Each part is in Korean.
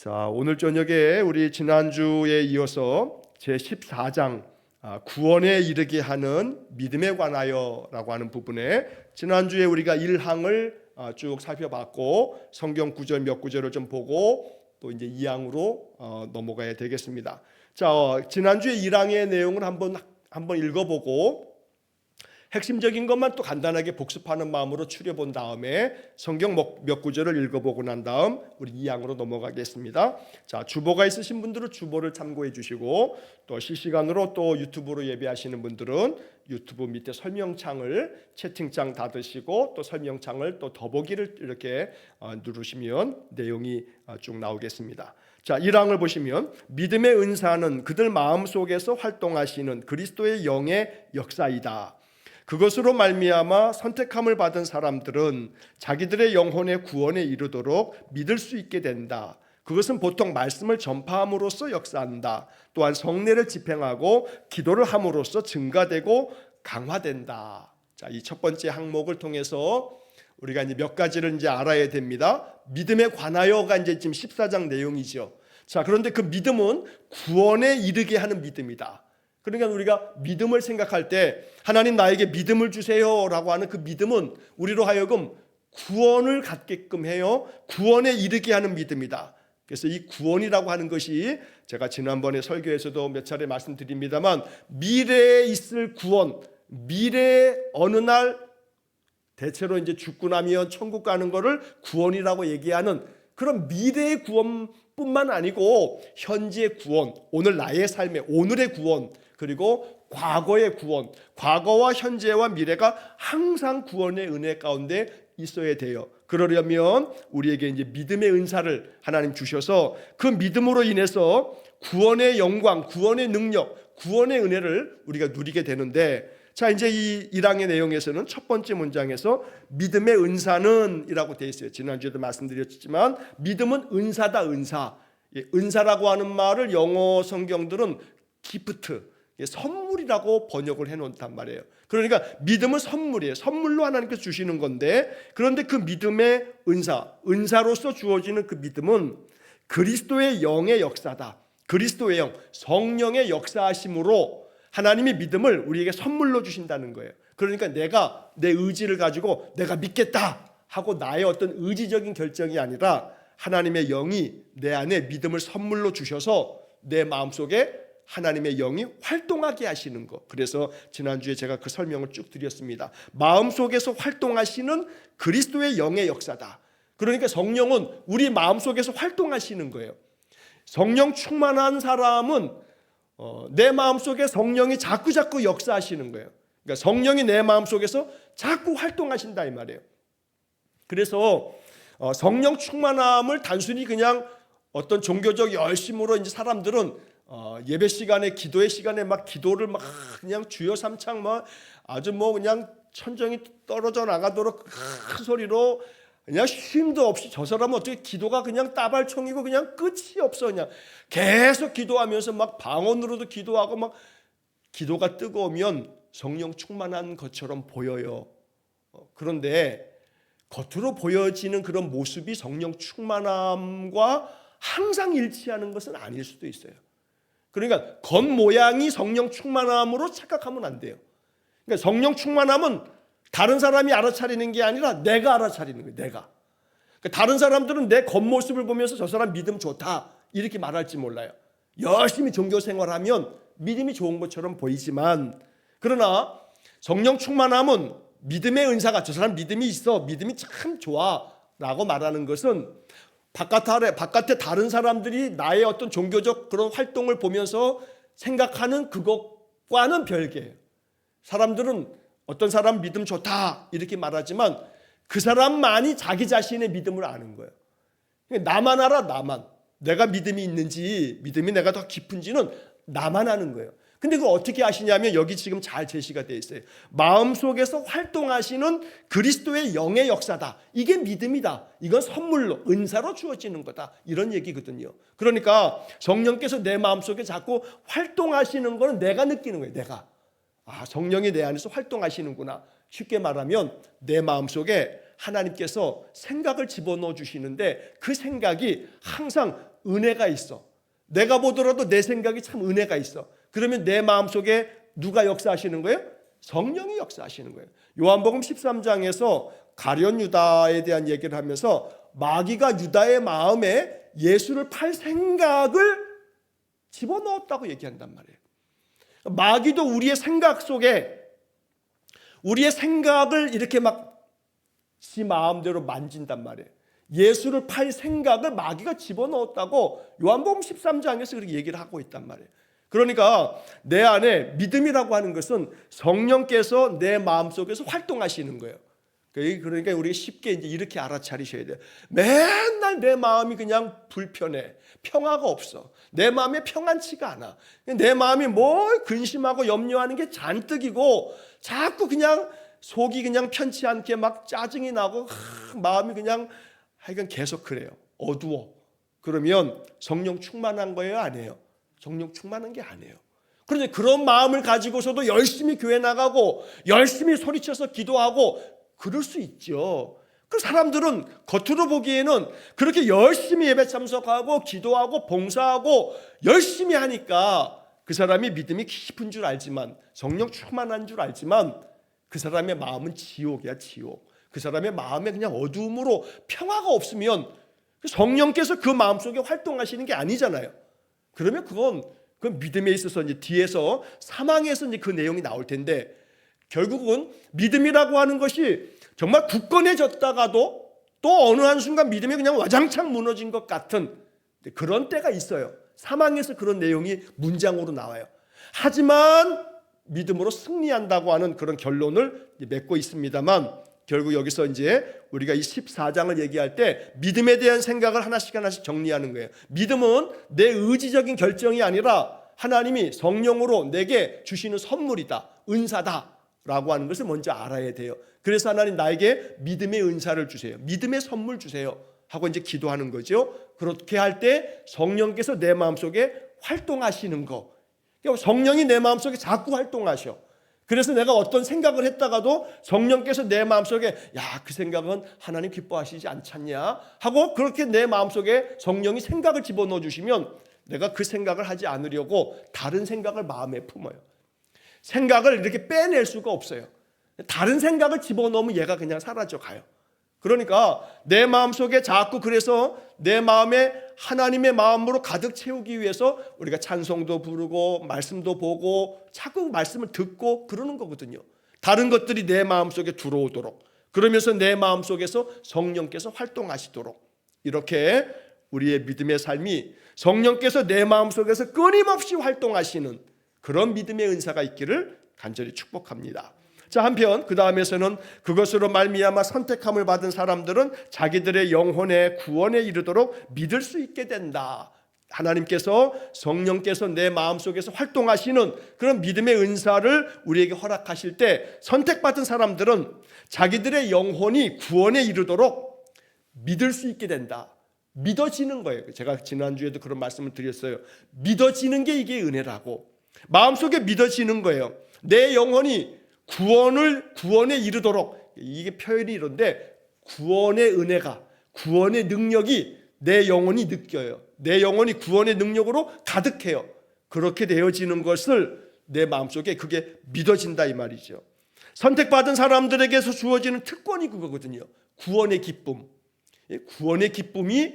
자, 오늘 저녁에 우리 지난주에 이어서 제14장 구원에 이르게 하는 믿음에 관하여라고 하는 부분에 지난주에 우리가 1항을 쭉 살펴봤고 성경 구절 몇 구절을 좀 보고 또 이제 2항으로 넘어가야 되겠습니다. 자, 지난주에 1항의 내용을 한번 읽어보고 핵심적인 것만 또 간단하게 복습하는 마음으로 추려본 다음에 성경 몇 구절을 읽어보고 난 다음 우리 2항으로 넘어가겠습니다. 자, 주보가 있으신 분들은 주보를 참고해 주시고 또 실시간으로 또 유튜브로 예배하시는 분들은 유튜브 밑에 설명창을 채팅창 닫으시고 또 설명창을 또 더보기를 이렇게 누르시면 내용이 쭉 나오겠습니다. 자, 1항을 보시면 믿음의 은사는 그들 마음속에서 활동하시는 그리스도의 영의 역사이다. 그것으로 말미암아 선택함을 받은 사람들은 자기들의 영혼의 구원에 이르도록 믿을 수 있게 된다. 그것은 보통 말씀을 전파함으로써 역사한다. 또한 성례를 집행하고 기도를 함으로써 증가되고 강화된다. 자, 이 첫 번째 항목을 통해서 우리가 이제 몇 가지를 이제 알아야 됩니다. 믿음에 관하여가 이제 지금 14장 내용이죠. 자, 그런데 그 믿음은 구원에 이르게 하는 믿음이다. 그러니까 우리가 믿음을 생각할 때 하나님 나에게 믿음을 주세요라고 하는 그 믿음은 우리로 하여금 구원을 갖게끔 해요. 구원에 이르게 하는 믿음이다. 그래서 이 구원이라고 하는 것이 제가 지난번에 설교에서도 몇 차례 말씀드립니다만 미래에 있을 구원, 미래에 어느 날 대체로 이제 죽고 나면 천국 가는 거를 구원이라고 얘기하는 그런 미래의 구원뿐만 아니고 현재의 구원, 오늘 나의 삶의 오늘의 구원, 그리고 과거의 구원, 과거와 현재와 미래가 항상 구원의 은혜 가운데 있어야 돼요. 그러려면 우리에게 이제 믿음의 은사를 하나님 주셔서 그 믿음으로 인해서 구원의 영광, 구원의 능력, 구원의 은혜를 우리가 누리게 되는데, 자, 이제 이 1항의 내용에서는 첫 번째 문장에서 믿음의 은사는 이라고 되어 있어요. 지난주에도 말씀드렸지만 믿음은 은사다, 은사. 은사라고 하는 말을 영어 성경들은 기프트, 선물이라고 번역을 해놓단 말이에요. 그러니까 믿음은 선물이에요. 선물로 하나님께서 주시는 건데, 그런데 그 믿음의 은사로서 주어지는 그 믿음은 그리스도의 영의 역사다. 그리스도의 영, 성령의 역사하심으로 하나님의 믿음을 우리에게 선물로 주신다는 거예요. 그러니까 내가 내 의지를 가지고 내가 믿겠다 하고 나의 어떤 의지적인 결정이 아니라 하나님의 영이 내 안에 믿음을 선물로 주셔서 내 마음속에 하나님의 영이 활동하게 하시는 것. 그래서 지난주에 제가 그 설명을 쭉 드렸습니다. 마음속에서 활동하시는 그리스도의 영의 역사다. 그러니까 성령은 우리 마음속에서 활동하시는 거예요. 성령 충만한 사람은 내 마음속에 성령이 자꾸 역사하시는 거예요. 그러니까 성령이 내 마음속에서 자꾸 활동하신다 이 말이에요. 그래서 성령 충만함을 단순히 그냥 어떤 종교적 열심으로 이제 사람들은 예배 시간에 기도의 시간에 막 기도를 막 그냥 주여 삼창 막 아주 뭐 그냥 천정이 떨어져 나가도록 큰 소리로 그냥 쉼도 없이 저 사람은 어떻게 기도가 그냥 따발총이고 그냥 끝이 없어. 그냥 계속 기도하면서 막 방언으로도 기도하고 막 기도가 뜨거우면 성령 충만한 것처럼 보여요. 그런데 겉으로 보여지는 그런 모습이 성령 충만함과 항상 일치하는 것은 아닐 수도 있어요. 그러니까 겉모양이 성령 충만함으로 착각하면 안 돼요. 그러니까 성령 충만함은 다른 사람이 알아차리는 게 아니라 내가 알아차리는 거예요. 내가. 그러니까 다른 사람들은 내 겉모습을 보면서 저 사람 믿음 좋다 이렇게 말할지 몰라요. 열심히 종교 생활하면 믿음이 좋은 것처럼 보이지만, 그러나 성령 충만함은 믿음의 은사가 저 사람 믿음이 있어, 믿음이 참 좋아 라고 말하는 것은 바깥에 다른 사람들이 나의 어떤 종교적 그런 활동을 보면서 생각하는 그것과는 별개예요. 사람들은 어떤 사람 믿음 좋다 이렇게 말하지만 그 사람만이 자기 자신의 믿음을 아는 거예요. 나만 알아, 나만. 내가 믿음이 있는지, 믿음이 내가 더 깊은지는 나만 아는 거예요. 근데 그거 어떻게 아시냐면 여기 지금 잘 제시가 되어 있어요. 마음속에서 활동하시는 그리스도의 영의 역사다. 이게 믿음이다. 이건 선물로, 은사로 주어지는 거다. 이런 얘기거든요. 그러니까 성령께서 내 마음속에 자꾸 활동하시는 거는 내가 느끼는 거예요. 내가. 성령이 내 안에서 활동하시는구나. 쉽게 말하면 내 마음속에 하나님께서 생각을 집어넣어 주시는데 그 생각이 항상 은혜가 있어. 내가 보더라도 내 생각이 참 은혜가 있어. 그러면 내 마음속에 누가 역사하시는 거예요? 성령이 역사하시는 거예요. 요한복음 13장에서 가룟 유다에 대한 얘기를 하면서 마귀가 유다의 마음에 예수를 팔 생각을 집어넣었다고 얘기한단 말이에요. 마귀도 우리의 생각 속에 우리의 생각을 이렇게 막 지 마음대로 만진단 말이에요. 예수를 팔 생각을 마귀가 집어넣었다고 요한복음 13장에서 그렇게 얘기를 하고 있단 말이에요. 그러니까 내 안에 믿음이라고 하는 것은 성령께서 내 마음속에서 활동하시는 거예요. 그러니까 우리가 쉽게 이제 이렇게 알아차리셔야 돼요. 맨날 내 마음이 그냥 불편해. 평화가 없어. 내 마음에 평안치가 않아. 내 마음이 뭘 근심하고 염려하는 게 잔뜩이고 자꾸 그냥 속이 그냥 편치 않게 막 짜증이 나고 마음이 그냥 하여간 계속 그래요. 어두워. 그러면 성령 충만한 거예요? 아니에요? 성령 충만한 게 아니에요. 그런데 그런 마음을 가지고서도 열심히 교회 나가고 열심히 소리쳐서 기도하고 그럴 수 있죠. 그 사람들은 겉으로 보기에는 그렇게 열심히 예배 참석하고 기도하고 봉사하고 열심히 하니까 그 사람이 믿음이 깊은 줄 알지만 성령 충만한 줄 알지만 그 사람의 마음은 지옥이야, 지옥. 그 사람의 마음에 그냥 어두움으로 평화가 없으면 성령께서 그 마음속에 활동하시는 게 아니잖아요. 그러면 그건 믿음에 있어서 이제 뒤에서 사망에서 이제 그 내용이 나올 텐데 결국은 믿음이라고 하는 것이 정말 굳건해졌다가도 또 어느 한순간 믿음이 그냥 와장창 무너진 것 같은 그런 때가 있어요. 사망에서 그런 내용이 문장으로 나와요. 하지만 믿음으로 승리한다고 하는 그런 결론을 맺고 있습니다만 결국 여기서 이제 우리가 이 14장을 얘기할 때 믿음에 대한 생각을 하나씩 정리하는 거예요. 믿음은 내 의지적인 결정이 아니라 하나님이 성령으로 내게 주시는 선물이다, 은사다 라고 하는 것을 먼저 알아야 돼요. 그래서 하나님 나에게 믿음의 은사를 주세요. 믿음의 선물 주세요 하고 이제 기도하는 거죠. 그렇게 할 때 성령께서 내 마음속에 활동하시는 거. 성령이 내 마음속에 자꾸 활동하셔. 그래서 내가 어떤 생각을 했다가도 성령께서 내 마음속에 야, 그 생각은 하나님 기뻐하시지 않잖냐 하고 그렇게 내 마음속에 성령이 생각을 집어넣어 주시면 내가 그 생각을 하지 않으려고 다른 생각을 마음에 품어요. 생각을 이렇게 빼낼 수가 없어요. 다른 생각을 집어넣으면 얘가 그냥 사라져 가요. 그러니까 내 마음속에 자꾸 그래서 내 마음에 하나님의 마음으로 가득 채우기 위해서 우리가 찬송도 부르고 말씀도 보고 자꾸 말씀을 듣고 그러는 거거든요. 다른 것들이 내 마음속에 들어오도록 그러면서 내 마음속에서 성령께서 활동하시도록 이렇게 우리의 믿음의 삶이 성령께서 내 마음속에서 끊임없이 활동하시는 그런 믿음의 은사가 있기를 간절히 축복합니다. 자, 한편 그 다음에서는 그것으로 말미암아 선택함을 받은 사람들은 자기들의 영혼의 구원에 이르도록 믿을 수 있게 된다. 하나님께서 성령께서 내 마음속에서 활동하시는 그런 믿음의 은사를 우리에게 허락하실 때 선택받은 사람들은 자기들의 영혼이 구원에 이르도록 믿을 수 있게 된다. 믿어지는 거예요. 제가 지난주에도 그런 말씀을 드렸어요. 믿어지는 게 이게 은혜라고. 마음속에 믿어지는 거예요. 내 영혼이 구원에 이르도록 이게 표현이 이런데 구원의 은혜가 구원의 능력이 내 영혼이 느껴요. 내 영혼이 구원의 능력으로 가득해요. 그렇게 되어지는 것을 내 마음속에 그게 믿어진다 이 말이죠. 선택받은 사람들에게서 주어지는 특권이 그거거든요. 구원의 기쁨. 구원의 기쁨이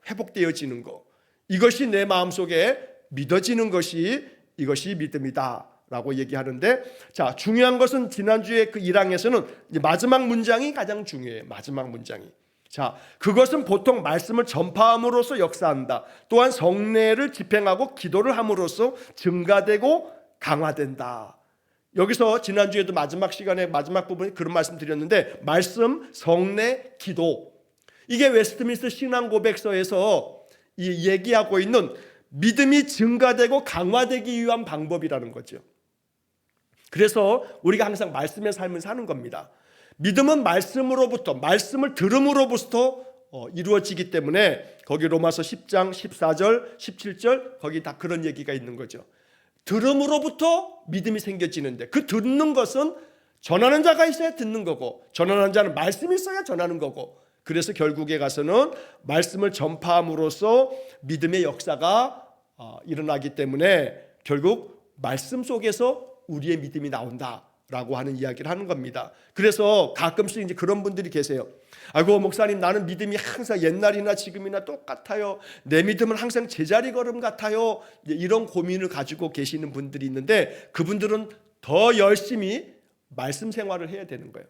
회복되어지는 거. 이것이 내 마음속에 믿어지는 것이 이것이 믿음이다 라고 얘기하는데 자, 중요한 것은 지난주에 그 1항에서는 마지막 문장이 가장 중요해요. 마지막 문장이. 자, 그것은 보통 말씀을 전파함으로써 역사한다. 또한 성례를 집행하고 기도를 함으로써 증가되고 강화된다. 여기서 지난주에도 마지막 시간에 마지막 부분에 그런 말씀 드렸는데 말씀, 성례, 기도 이게 웨스트민스터 신앙고백서에서 이 얘기하고 있는 믿음이 증가되고 강화되기 위한 방법이라는 거죠. 그래서 우리가 항상 말씀의 삶을 사는 겁니다. 믿음은 말씀으로부터 말씀을 들음으로부터 이루어지기 때문에 거기 로마서 10장 14절 17절 거기 다 그런 얘기가 있는 거죠. 들음으로부터 믿음이 생겨지는데 그 듣는 것은 전하는 자가 있어야 듣는 거고, 전하는 자는 말씀이 있어야 전하는 거고, 그래서 결국에 가서는 말씀을 전파함으로써 믿음의 역사가 일어나기 때문에 결국 말씀 속에서 우리의 믿음이 나온다라고 하는 이야기를 하는 겁니다. 그래서 가끔씩 이제 그런 분들이 계세요. 아이고 목사님, 나는 믿음이 항상 옛날이나 지금이나 똑같아요. 내 믿음은 항상 제자리 걸음 같아요. 이런 고민을 가지고 계시는 분들이 있는데, 그분들은 더 열심히 말씀 생활을 해야 되는 거예요.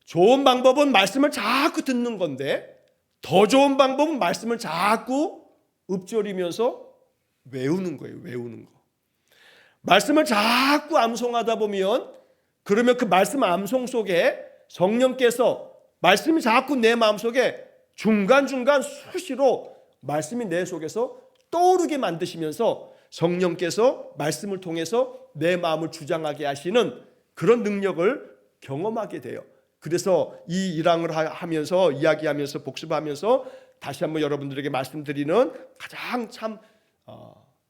좋은 방법은 말씀을 자꾸 듣는 건데, 더 좋은 방법은 말씀을 자꾸 읊조리면서 외우는 거예요. 외우는 거. 말씀을 자꾸 암송하다 보면, 그러면 그 말씀 암송 속에 성령께서 말씀이 자꾸 내 마음속에 중간중간 수시로 말씀이 내 속에서 떠오르게 만드시면서 성령께서 말씀을 통해서 내 마음을 주장하게 하시는 그런 능력을 경험하게 돼요. 그래서 이 일항을 하면서, 이야기하면서, 복습하면서 다시 한번 여러분들에게 말씀드리는 가장 참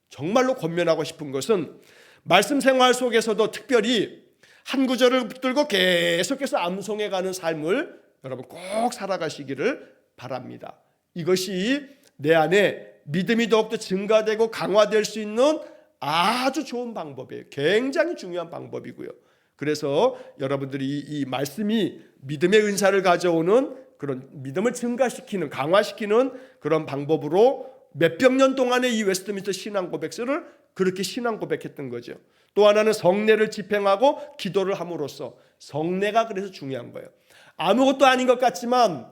정말로 권면하고 싶은 것은, 말씀 생활 속에서도 특별히 한 구절을 붙들고 계속해서 암송해가는 삶을 여러분 꼭 살아가시기를 바랍니다. 이것이 내 안에 믿음이 더욱더 증가되고 강화될 수 있는 아주 좋은 방법이에요. 굉장히 중요한 방법이고요. 그래서 여러분들이 이 말씀이 믿음의 은사를 가져오는, 그런 믿음을 증가시키는, 강화시키는 그런 방법으로 몇백 년 동안의 이 웨스트민스터 신앙 고백서를 그렇게 신앙 고백했던 거죠. 또 하나는 성례를 집행하고 기도를 함으로써, 성례가 그래서 중요한 거예요. 아무것도 아닌 것 같지만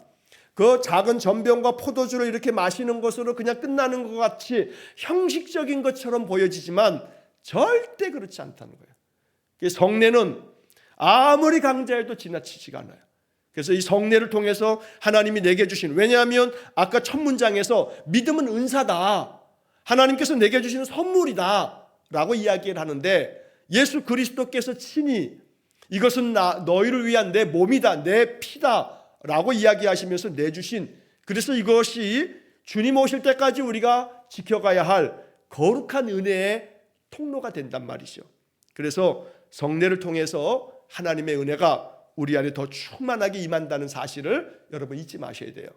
그 작은 전병과 포도주를 이렇게 마시는 것으로 그냥 끝나는 것 같이 형식적인 것처럼 보여지지만 절대 그렇지 않다는 거예요. 성례는 아무리 강조해도 지나치지가 않아요. 그래서 이 성례를 통해서 하나님이 내게 주신, 왜냐하면 아까 첫 문장에서 믿음은 은사다, 하나님께서 내게 주시는 선물이다 라고 이야기를 하는데, 예수 그리스도께서 친히 이것은 너희를 위한 내 몸이다, 내 피다 라고 이야기하시면서 내주신, 그래서 이것이 주님 오실 때까지 우리가 지켜가야 할 거룩한 은혜의 통로가 된단 말이죠. 그래서 성례를 통해서 하나님의 은혜가 우리 안에 더 충만하게 임한다는 사실을 여러분 잊지 마셔야 돼요.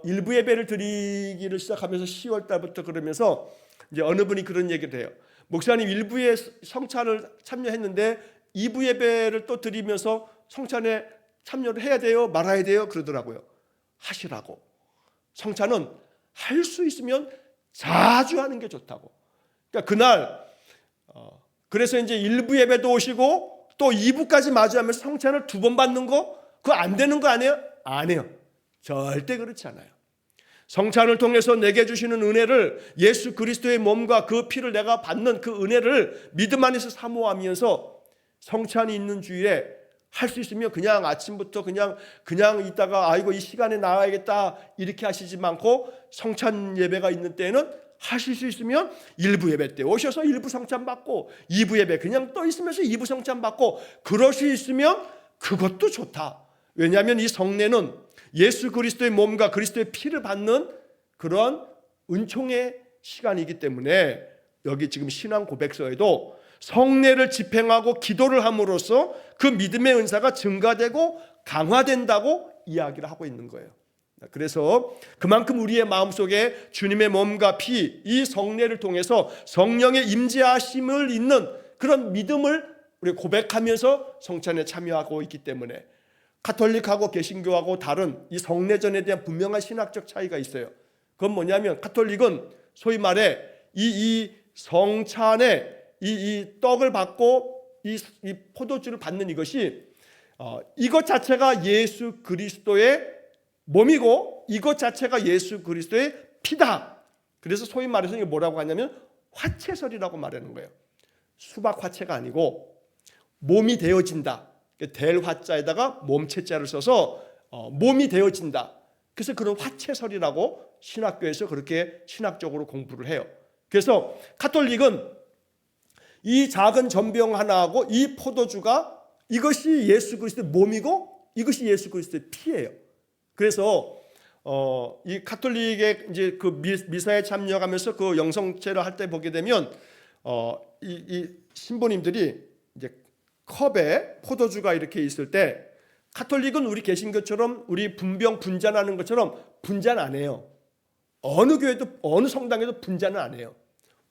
일부 예배를 드리기를 시작하면서 10월 달부터 그러면서 이제 어느 분이 그런 얘기를 해요. 목사님, 일부에 성찬을 참여했는데 2부 예배를 또 드리면서 성찬에 참여를 해야 돼요, 말아야 돼요? 그러더라고요. 하시라고. 성찬은 할 수 있으면 자주 하는 게 좋다고. 그러니까 그날 그래서 이제 1부 예배도 오시고 또 2부까지 마주하면서 성찬을 2번 받는 거, 그거 안 되는 거 아니에요? 안 해요. 절대 그렇지 않아요. 성찬을 통해서 내게 주시는 은혜를, 예수 그리스도의 몸과 그 피를 내가 받는 그 은혜를 믿음 안에서 사모하면서 성찬이 있는 주일에 할 수 있으면 그냥 아침부터 그냥 있다가 아이고 이 시간에 나와야겠다 이렇게 하시지 않고, 성찬 예배가 있는 때에는 하실 수 있으면 1부 예배 때 오셔서 1부 성찬 받고, 2부 예배 그냥 떠 있으면서 2부 성찬 받고, 그럴 수 있으면 그것도 좋다. 왜냐하면 이 성례는 예수 그리스도의 몸과 그리스도의 피를 받는 그런 은총의 시간이기 때문에, 여기 지금 신앙 고백서에도 성례를 집행하고 기도를 함으로써 그 믿음의 은사가 증가되고 강화된다고 이야기를 하고 있는 거예요. 그래서 그만큼 우리의 마음속에 주님의 몸과 피, 이 성례를 통해서 성령의 임재하심을 있는 그런 믿음을 우리 고백하면서 성찬에 참여하고 있기 때문에, 가톨릭하고 개신교하고 다른 이 성례전에 대한 분명한 신학적 차이가 있어요. 그건 뭐냐면, 가톨릭은 소위 말해 이 성찬에 이 떡을 받고 이 포도주를 받는 이것이 이것 자체가 예수 그리스도의 몸이고 이것 자체가 예수 그리스도의 피다. 그래서 소위 말해서 이게 뭐라고 하냐면 화채설이라고 말하는 거예요. 수박 화채가 아니고 몸이 되어진다. 될 화자에다가 몸체자를 써서 몸이 되어진다. 그래서 그런 화채설이라고 신학교에서 그렇게 신학적으로 공부를 해요. 그래서 가톨릭은 이 작은 전병 하나하고 이 포도주가 이것이 예수 그리스도의 몸이고 이것이 예수 그리스도의 피예요. 그래서 이 가톨릭의 이제 그 미사에 참여하면서 그 영성체를 할 때 보게 되면 이 신부님들이 이제 컵에 포도주가 이렇게 있을 때 가톨릭은 우리 개신교처럼 우리 분병 분잔하는 것처럼 분잔 안 해요. 어느 교회도 어느 성당에도 분잔은 안 해요.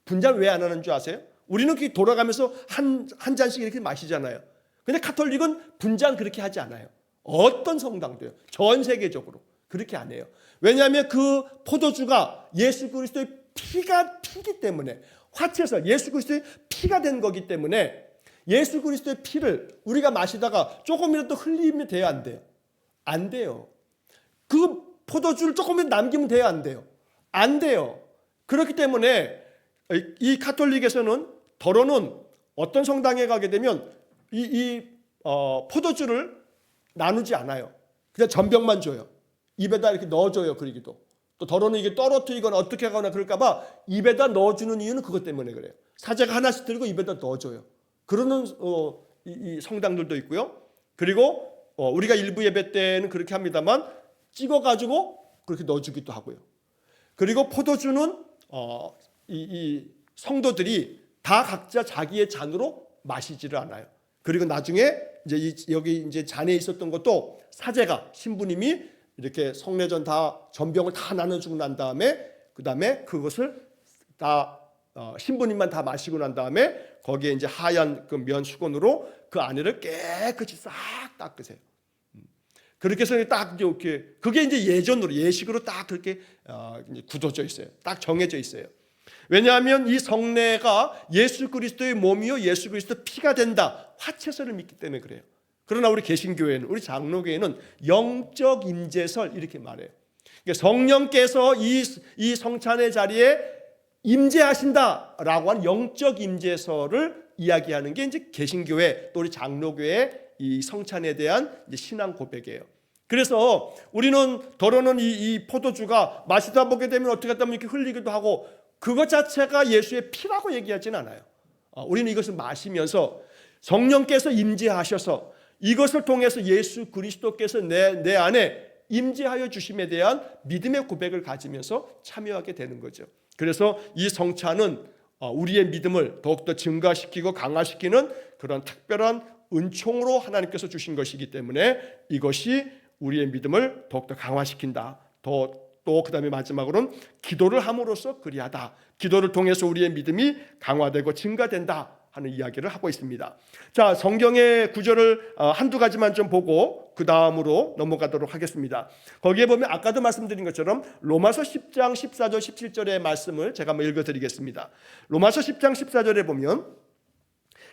분잔 왜 안 하는 줄 아세요? 우리는 돌아가면서 한 잔씩 이렇게 마시잖아요. 근데 가톨릭은 분잔 그렇게 하지 않아요. 어떤 성당도요. 전 세계적으로 그렇게 안 해요. 왜냐하면 그 포도주가 예수 그리스도의 피기 때문에, 화채에서 예수 그리스도의 피가 된 거기 때문에 예수 그리스도의 피를 우리가 마시다가 조금이라도 흘리면 돼요, 안 돼요? 안 돼요. 그 포도주를 조금이라도 남기면 돼요, 안 돼요? 안 돼요. 그렇기 때문에 이 가톨릭에서는 더러는 어떤 성당에 가게 되면 포도주를 나누지 않아요. 그냥 전병만 줘요. 입에다 이렇게 넣어줘요. 그러기도. 또 더러는 이게 떨어뜨리거나 어떻게 하거나 그럴까봐 입에다 넣어주는 이유는 그것 때문에 그래요. 사제가 하나씩 들고 입에다 넣어줘요. 그러는 이 성당들도 있고요. 그리고 우리가 일부 예배 때는 그렇게 합니다만 찍어가지고 그렇게 넣어주기도 하고요. 그리고 포도주는 이 성도들이 다 각자 자기의 잔으로 마시지를 않아요. 그리고 나중에 이제 여기 이제 잔에 있었던 것도 사제가 신부님이 이렇게 성례전 다 전병을 다 나눠주고 난 다음에 그다음에 그것을 다 신부님만 다 마시고 난 다음에 거기에 이제 하얀 그 면 수건으로 그 안에를 깨끗이 싹 닦으세요. 그렇게 해서 딱 이렇게 그게 이제 예식으로 딱 그렇게 굳어져 있어요. 딱 정해져 있어요. 왜냐하면 이 성례가 예수 그리스도의 몸이요 예수 그리스도의 피가 된다. 화채설을 믿기 때문에 그래요. 그러나 우리 개신교회는, 우리 장로교회는 영적 임재설 이렇게 말해요. 그러니까 성령께서 이 성찬의 자리에 임재하신다라고 하는 영적 임재설을 이야기하는 게 이제 개신교회 또 우리 장로교회의 이 성찬에 대한 이제 신앙 고백이에요. 그래서 우리는 더러는 이 포도주가 마시다 보게 되면 어떻게 하다 보면 이렇게 흘리기도 하고 그것 자체가 예수의 피라고 얘기하지는 않아요. 우리는 이것을 마시면서 성령께서 임재하셔서 이것을 통해서 예수 그리스도께서 내 안에 임재하여 주심에 대한 믿음의 고백을 가지면서 참여하게 되는 거죠. 그래서 이 성찬은 우리의 믿음을 더욱더 증가시키고 강화시키는 그런 특별한 은총으로 하나님께서 주신 것이기 때문에 이것이 우리의 믿음을 더욱더 강화시킨다. 또 그다음에 마지막으로는 기도를 함으로써 그리하다. 기도를 통해서 우리의 믿음이 강화되고 증가된다 하는 이야기를 하고 있습니다. 자, 성경의 구절을 한두 가지만 좀 보고 그 다음으로 넘어가도록 하겠습니다. 거기에 보면 아까도 말씀드린 것처럼 로마서 10장 14절 17절의 말씀을 제가 한번 읽어드리겠습니다. 로마서 10장 14절에 보면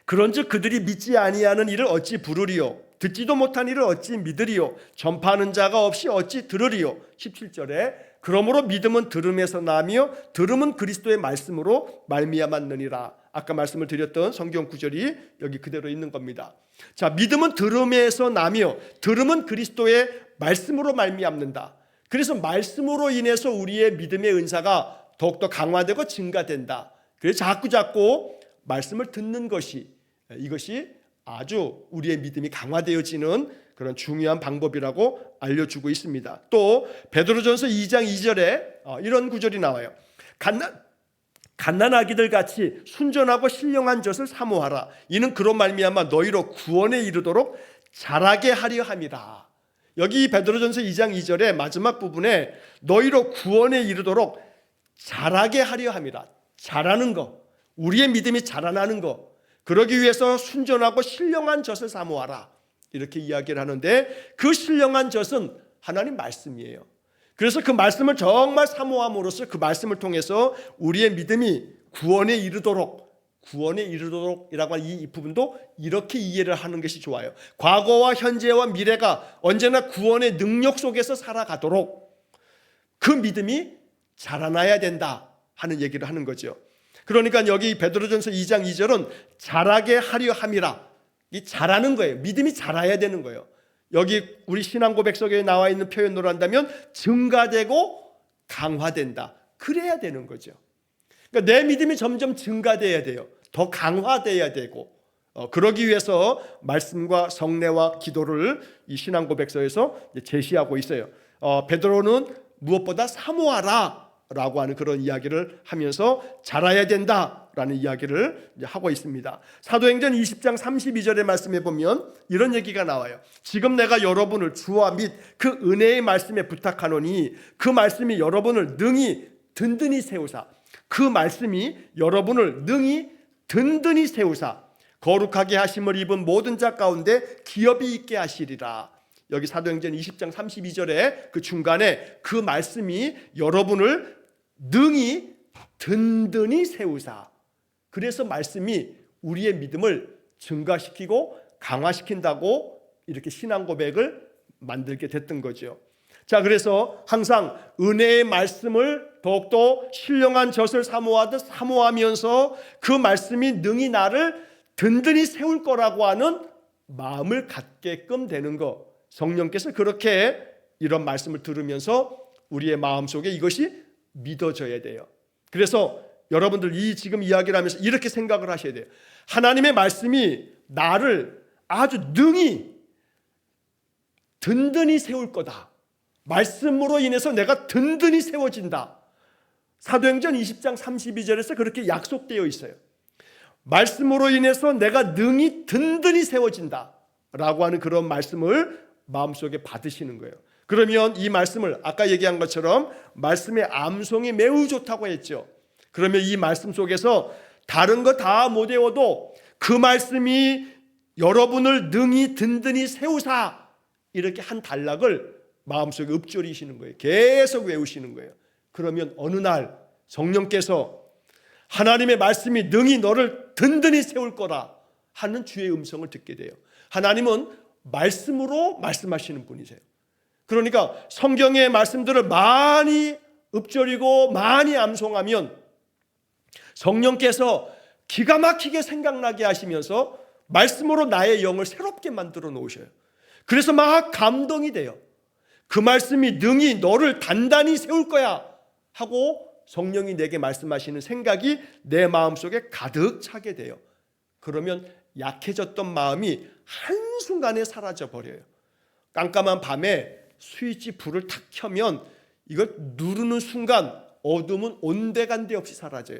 그런즉 그들이 믿지 아니하는 일을 어찌 부르리요 듣지도 못한 일을 어찌 믿으리요 전파하는 자가 없이 어찌 들으리요 17절에 그러므로 믿음은 들음에서 나며 들음은 그리스도의 말씀으로 말미암았느니라. 아까 말씀을 드렸던 성경 구절이 여기 그대로 있는 겁니다. 자, 믿음은 들음에서 나며 들음은 그리스도의 말씀으로 말미암는다. 그래서 말씀으로 인해서 우리의 믿음의 은사가 더욱더 강화되고 증가된다. 그래서 자꾸 말씀을 듣는 것이 이것이 아주 우리의 믿음이 강화되어지는 그런 중요한 방법이라고 알려주고 있습니다. 또 베드로전서 2장 2절에 이런 구절이 나와요. 갓난아기들 같이 순전하고 신령한 젖을 사모하라. 이는 그런 말미암아 너희로 구원에 이르도록 자라게 하려 함이라. 여기 베드로전서 2장 2절의 마지막 부분에 너희로 구원에 이르도록 자라게 하려 함이라. 자라는 거, 우리의 믿음이 자라나는 거, 그러기 위해서 순전하고 신령한 젖을 사모하라. 이렇게 이야기를 하는데 그 신령한 젖은 하나님 말씀이에요. 그래서 그 말씀을 정말 사모함으로써 그 말씀을 통해서 우리의 믿음이 구원에 이르도록이라고 하는 이 부분도 이렇게 이해를 하는 것이 좋아요. 과거와 현재와 미래가 언제나 구원의 능력 속에서 살아가도록 그 믿음이 자라나야 된다 하는 얘기를 하는 거죠. 그러니까 여기 베드로전서 2장 2절은 자라게 하려 함이라. 이 자라는 거예요. 믿음이 자라야 되는 거예요. 여기 우리 신앙고백서에 나와 있는 표현으로 한다면 증가되고 강화된다. 그래야 되는 거죠. 그러니까 내 믿음이 점점 증가돼야 돼요. 더 강화돼야 되고 그러기 위해서 말씀과 성례와 기도를 이 신앙고백서에서 제시하고 있어요. 베드로는 무엇보다 사모하라 라고 하는 그런 이야기를 하면서 자라야 된다라는 이야기를 하고 있습니다. 사도행전 20장 32절의 말씀에 보면 이런 얘기가 나와요. 지금 내가 여러분을 주와 및 그 은혜의 말씀에 부탁하노니 그 말씀이 여러분을 능히 든든히 세우사, 그 말씀이 여러분을 능히 든든히 세우사 거룩하게 하심을 입은 모든 자 가운데 기업이 있게 하시리라. 여기 사도행전 20장 32절에 그 중간에 그 말씀이 여러분을 능히 든든히 세우사, 그래서 말씀이 우리의 믿음을 증가시키고 강화시킨다고 이렇게 신앙 고백을 만들게 됐던 거죠. 자, 그래서 항상 은혜의 말씀을 더욱더 신령한 젖을 사모하듯 사모하면서 그 말씀이 능히 나를 든든히 세울 거라고 하는 마음을 갖게끔 되는 것, 성령께서 그렇게 이런 말씀을 들으면서 우리의 마음속에 이것이 믿어져야 돼요. 그래서 여러분들 이 지금 이야기를 하면서 이렇게 생각을 하셔야 돼요. 하나님의 말씀이 나를 아주 능히 든든히 세울 거다. 말씀으로 인해서 내가 든든히 세워진다. 사도행전 20장 32절에서 그렇게 약속되어 있어요. 말씀으로 인해서 내가 능히 든든히 세워진다 라고 하는 그런 말씀을 마음속에 받으시는 거예요. 그러면 이 말씀을 아까 얘기한 것처럼 말씀의 암송이 매우 좋다고 했죠. 그러면 이 말씀 속에서 다른 거 다 못 외워도 그 말씀이 여러분을 능히 든든히 세우사, 이렇게 한 단락을 마음속에 읊조리시는 거예요. 계속 외우시는 거예요. 그러면 어느 날 성령께서 하나님의 말씀이 능히 너를 든든히 세울 거라 하는 주의 음성을 듣게 돼요. 하나님은 말씀으로 말씀하시는 분이세요. 그러니까 성경의 말씀들을 많이 읊조리고 많이 암송하면 성령께서 기가 막히게 생각나게 하시면서 말씀으로 나의 영을 새롭게 만들어 놓으셔요. 그래서 막 감동이 돼요. 그 말씀이 능히 너를 단단히 세울 거야 하고 성령이 내게 말씀하시는 생각이 내 마음속에 가득 차게 돼요. 그러면 약해졌던 마음이 한순간에 사라져 버려요. 깜깜한 밤에 스위치 불을 탁 켜면 이걸 누르는 순간 어둠은 온데간데 없이 사라져요.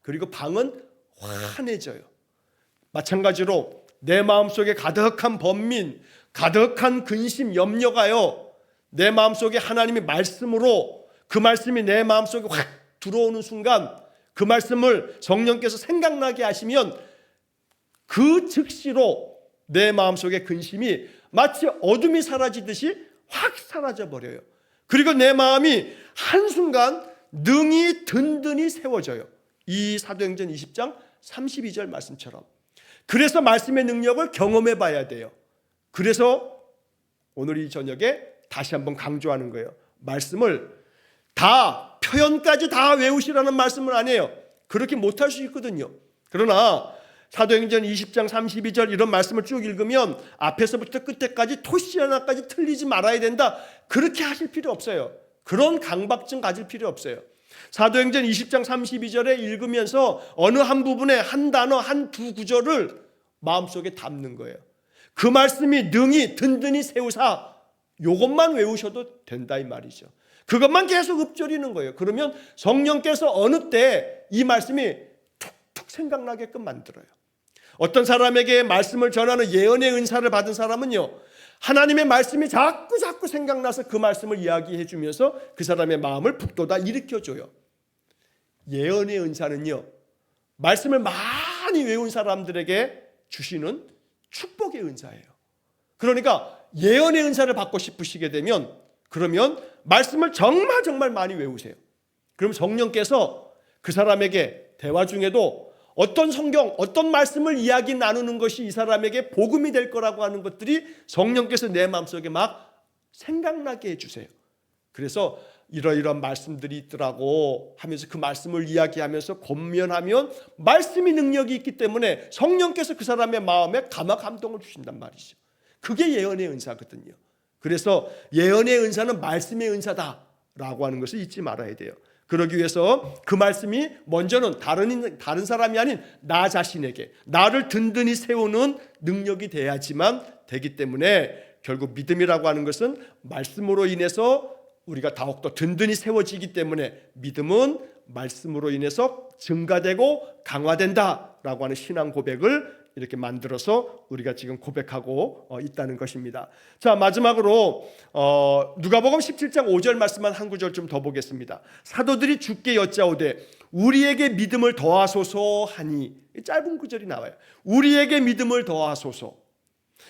그리고 방은 환해져요. 마찬가지로 내 마음속에 가득한 번민, 가득한 근심, 염려가요, 내 마음속에 하나님의 말씀으로 그 말씀이 내 마음속에 확 들어오는 순간 그 말씀을 성령께서 생각나게 하시면 그 즉시로 내 마음속의 근심이 마치 어둠이 사라지듯이 확 사라져 버려요. 그리고 내 마음이 한순간 능히 든든히 세워져요. 이 사도행전 20장 32절 말씀처럼. 그래서 말씀의 능력을 경험해 봐야 돼요. 그래서 오늘 이 저녁에 다시 한번 강조하는 거예요. 말씀을 다 표현까지 다 외우시라는 말씀은 아니에요. 그렇게 못할 수 있거든요. 그러나 사도행전 20장 32절 이런 말씀을 쭉 읽으면 앞에서부터 끝에까지 토시 하나까지 틀리지 말아야 된다, 그렇게 하실 필요 없어요. 그런 강박증 가질 필요 없어요. 사도행전 20장 32절에 읽으면서 어느 한 부분에 한 단어, 한 두 구절을 마음속에 담는 거예요. 그 말씀이 능히 든든히 세우사, 이것만 외우셔도 된다 이 말이죠. 그것만 계속 읊조리는 거예요. 그러면 성령께서 어느 때 이 말씀이 툭툭 생각나게끔 만들어요. 어떤 사람에게 말씀을 전하는 예언의 은사를 받은 사람은요, 하나님의 말씀이 자꾸 생각나서 그 말씀을 이야기해 주면서 그 사람의 마음을 북돋아 일으켜줘요. 예언의 은사는요, 말씀을 많이 외운 사람들에게 주시는 축복의 은사예요. 그러니까 예언의 은사를 받고 싶으시게 되면 그러면 말씀을 정말 많이 외우세요. 그럼 성령께서 그 사람에게 대화 중에도 어떤 성경, 어떤 말씀을 이야기 나누는 것이 이 사람에게 복음이 될 거라고 하는 것들이 성령께서 내 마음속에 막 생각나게 해주세요. 그래서 이러이러한 말씀들이 있더라고 하면서 그 말씀을 이야기하면서 권면하면 말씀이 능력이 있기 때문에 성령께서 그 사람의 마음에 감동을 주신단 말이죠. 그게 예언의 은사거든요. 그래서 예언의 은사는 말씀의 은사다라고 하는 것을 잊지 말아야 돼요. 그러기 위해서 그 말씀이 먼저는 다른 사람이 아닌 나 자신에게 나를 든든히 세우는 능력이 돼야지만 되기 때문에 결국 믿음이라고 하는 것은 말씀으로 인해서 우리가 더욱더 든든히 세워지기 때문에 믿음은 말씀으로 인해서 증가되고 강화된다라고 하는 신앙 고백을 이렇게 만들어서 우리가 지금 고백하고 있다는 것입니다. 자, 마지막으로 누가복음 17장 5절 말씀만 한 구절 좀 더 보겠습니다. 사도들이 주께 여짜오되 우리에게 믿음을 더하소서 하니, 짧은 구절이 나와요. 우리에게 믿음을 더하소서.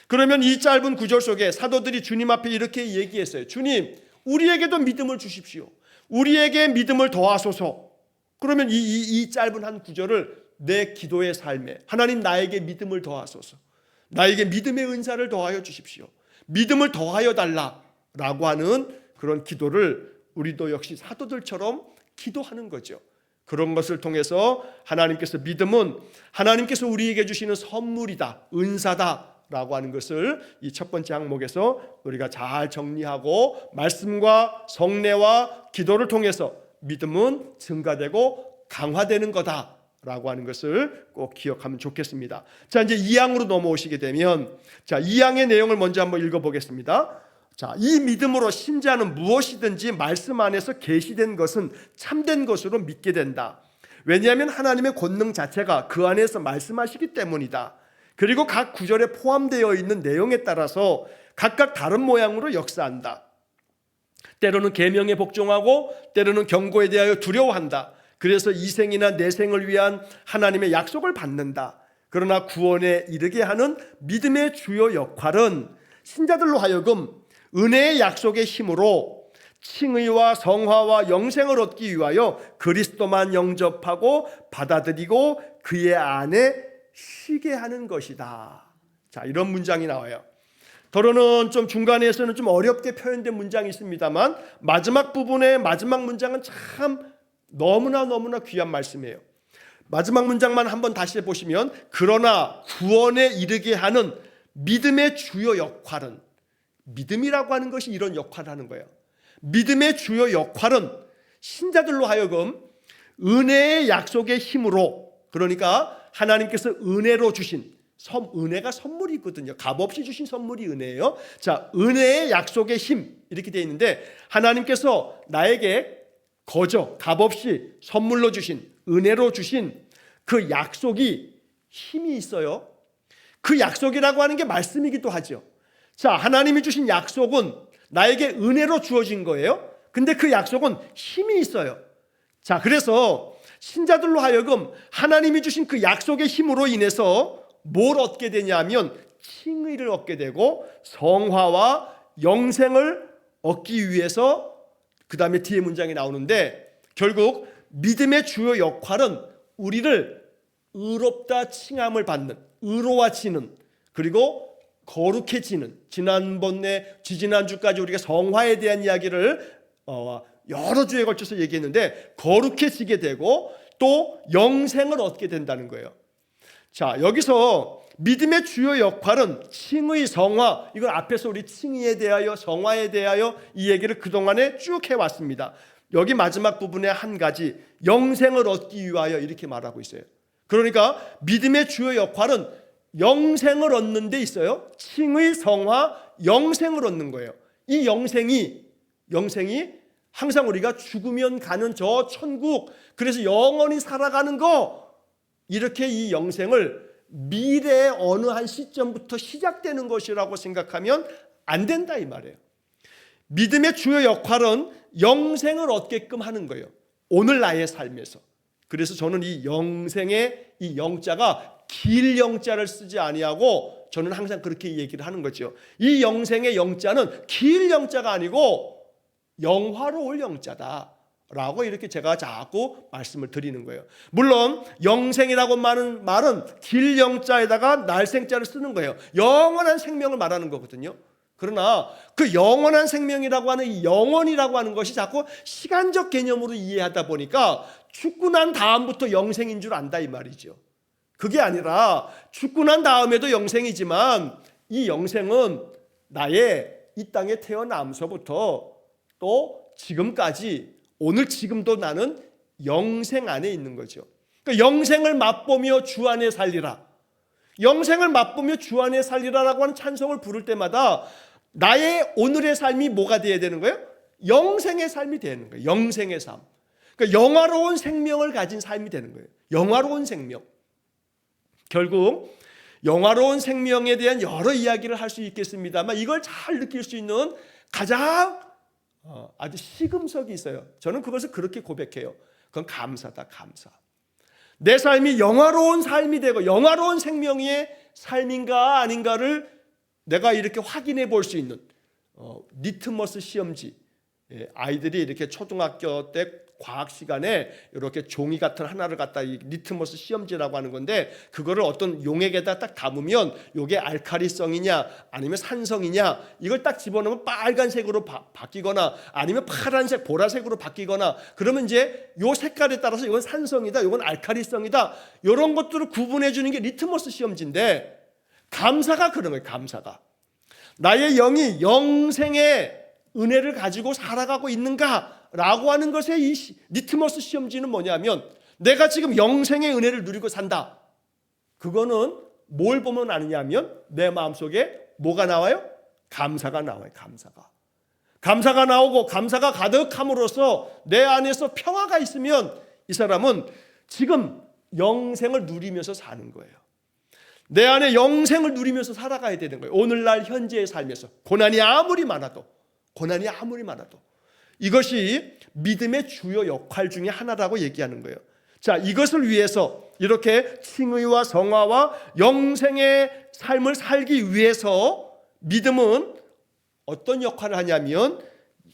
그러면 이 짧은 구절 속에 사도들이 주님 앞에 이렇게 얘기했어요. 주님, 우리에게도 믿음을 주십시오. 우리에게 믿음을 더하소서. 그러면 이 짧은 한 구절을 내 기도의 삶에, 하나님 나에게 믿음을 더하소서, 나에게 믿음의 은사를 더하여 주십시오, 믿음을 더하여 달라라고 하는 그런 기도를 우리도 역시 사도들처럼 기도하는 거죠. 그런 것을 통해서 하나님께서, 믿음은 하나님께서 우리에게 주시는 선물이다, 은사다 라고 하는 것을 이 첫 번째 항목에서 우리가 잘 정리하고, 말씀과 성례와 기도를 통해서 믿음은 증가되고 강화되는 거다 라고 하는 것을 꼭 기억하면 좋겠습니다. 자, 이제 2항으로 넘어오시게 되면, 자, 2항의 내용을 먼저 한번 읽어보겠습니다. 자, 이 믿음으로 신자는 무엇이든지 말씀 안에서 계시된 것은 참된 것으로 믿게 된다. 왜냐하면 하나님의 권능 자체가 그 안에서 말씀하시기 때문이다. 그리고 각 구절에 포함되어 있는 내용에 따라서 각각 다른 모양으로 역사한다. 때로는 계명에 복종하고 때로는 경고에 대하여 두려워한다. 그래서 이생이나 내생을 위한 하나님의 약속을 받는다. 그러나 구원에 이르게 하는 믿음의 주요 역할은 신자들로 하여금 은혜의 약속의 힘으로 칭의와 성화와 영생을 얻기 위하여 그리스도만 영접하고 받아들이고 그의 안에 쉬게 하는 것이다. 자, 이런 문장이 나와요. 더러는 좀 중간에서는 좀 어렵게 표현된 문장이 있습니다만, 마지막 부분의 마지막 문장은 참 너무나 귀한 말씀이에요. 마지막 문장만 한번 다시 보시면, 그러나 구원에 이르게 하는 믿음의 주요 역할은, 믿음이라고 하는 것이 이런 역할을 하는 거예요. 믿음의 주요 역할은 신자들로 하여금 은혜의 약속의 힘으로, 그러니까 하나님께서 은혜로 주신, 은혜가 선물이 있거든요. 값없이 주신 선물이 은혜예요. 자, 은혜의 약속의 힘, 이렇게 되어 있는데, 하나님께서 나에게 거저 값없이 선물로 주신, 은혜로 주신 그 약속이 힘이 있어요. 그 약속이라고 하는 게 말씀이기도 하죠. 자, 하나님이 주신 약속은 나에게 은혜로 주어진 거예요. 근데 그 약속은 힘이 있어요. 자, 그래서 신자들로 하여금 하나님이 주신 그 약속의 힘으로 인해서 뭘 얻게 되냐면 칭의를 얻게 되고 성화와 영생을 얻기 위해서, 그 다음에 뒤에 문장이 나오는데, 결국 믿음의 주요 역할은 우리를 의롭다 칭함을 받는, 의로워지는, 그리고 거룩해지는, 지지난주까지 우리가 성화에 대한 이야기를 여러 주에 걸쳐서 얘기했는데, 거룩해지게 되고 또 영생을 얻게 된다는 거예요. 자, 여기서 믿음의 주요 역할은 칭의, 성화, 이건 앞에서 우리 칭의에 대하여, 성화에 대하여 이 얘기를 그동안에 쭉 해왔습니다. 여기 마지막 부분에 한 가지, 영생을 얻기 위하여, 이렇게 말하고 있어요. 그러니까 믿음의 주요 역할은 영생을 얻는 데 있어요. 칭의, 성화, 영생을 얻는 거예요. 이 영생이 항상 우리가 죽으면 가는 저 천국, 그래서 영원히 살아가는 거, 이렇게 이 영생을 미래의 어느 한 시점부터 시작되는 것이라고 생각하면 안 된다, 이 말이에요. 믿음의 주요 역할은 영생을 얻게끔 하는 거예요. 오늘 나의 삶에서. 그래서 저는 이 영생의 이 영자가 길 영자를 쓰지 아니하고, 저는 항상 그렇게 얘기를 하는 거죠. 이 영생의 영자는 길 영자가 아니고 영화로울 영자다 라고 이렇게 제가 자꾸 말씀을 드리는 거예요. 물론 영생이라고 하는 말은 길 영자에다가 날생자를 쓰는 거예요. 영원한 생명을 말하는 거거든요. 그러나 그 영원한 생명이라고 하는 이 영원이라고 하는 것이 자꾸 시간적 개념으로 이해하다 보니까 죽고 난 다음부터 영생인 줄 안다, 이 말이죠. 그게 아니라 죽고 난 다음에도 영생이지만, 이 영생은 나의 이 땅에 태어나면서부터 또 지금까지, 오늘 지금도 나는 영생 안에 있는 거죠. 그러니까 영생을 맛보며 주 안에 살리라, 영생을 맛보며 주 안에 살리라라고 하는 찬송을 부를 때마다 나의 오늘의 삶이 뭐가 되어야 되는 거예요? 영생의 삶이 되는 거예요. 영생의 삶. 그러니까 영화로운 생명을 가진 삶이 되는 거예요. 영화로운 생명. 결국 영화로운 생명에 대한 여러 이야기를 할 수 있겠습니다만 이걸 잘 느낄 수 있는 가장 아주 시금석이 있어요. 저는 그것을 그렇게 고백해요. 그건 감사다, 감사. 내 삶이 영화로운 삶이 되고 영화로운 생명의 삶인가 아닌가를 내가 이렇게 확인해 볼 수 있는 리트머스 시험지. 아이들이 이렇게 초등학교 때 과학 시간에 이렇게 종이 같은 하나를 갖다 이 리트머스 시험지라고 하는 건데 그거를 어떤 용액에다 딱 담으면 이게 알칼리성이냐 아니면 산성이냐 이걸 딱 집어넣으면 빨간색으로 바뀌거나 아니면 파란색, 보라색으로 바뀌거나 그러면 이제 요 색깔에 따라서 이건 산성이다, 이건 알칼리성이다 이런 것들을 구분해 주는 게 리트머스 시험지인데 감사가 그런 거예요. 감사가 나의 영이 영생의 은혜를 가지고 살아가고 있는가라고 하는 것의 이 리트머스 시험지는 뭐냐면 내가 지금 영생의 은혜를 누리고 산다. 그거는 뭘 보면 아느냐면 내 마음속에 뭐가 나와요? 감사가 나와요. 감사가 나오고 감사가 가득함으로써 내 안에서 평화가 있으면 이 사람은 지금 영생을 누리면서 사는 거예요. 내 안에 영생을 누리면서 살아가야 되는 거예요. 오늘날 현재의 삶에서 고난이 아무리 많아도 이것이 믿음의 주요 역할 중에 하나라고 얘기하는 거예요. 자, 이것을 위해서 이렇게 칭의와 성화와 영생의 삶을 살기 위해서 믿음은 어떤 역할을 하냐면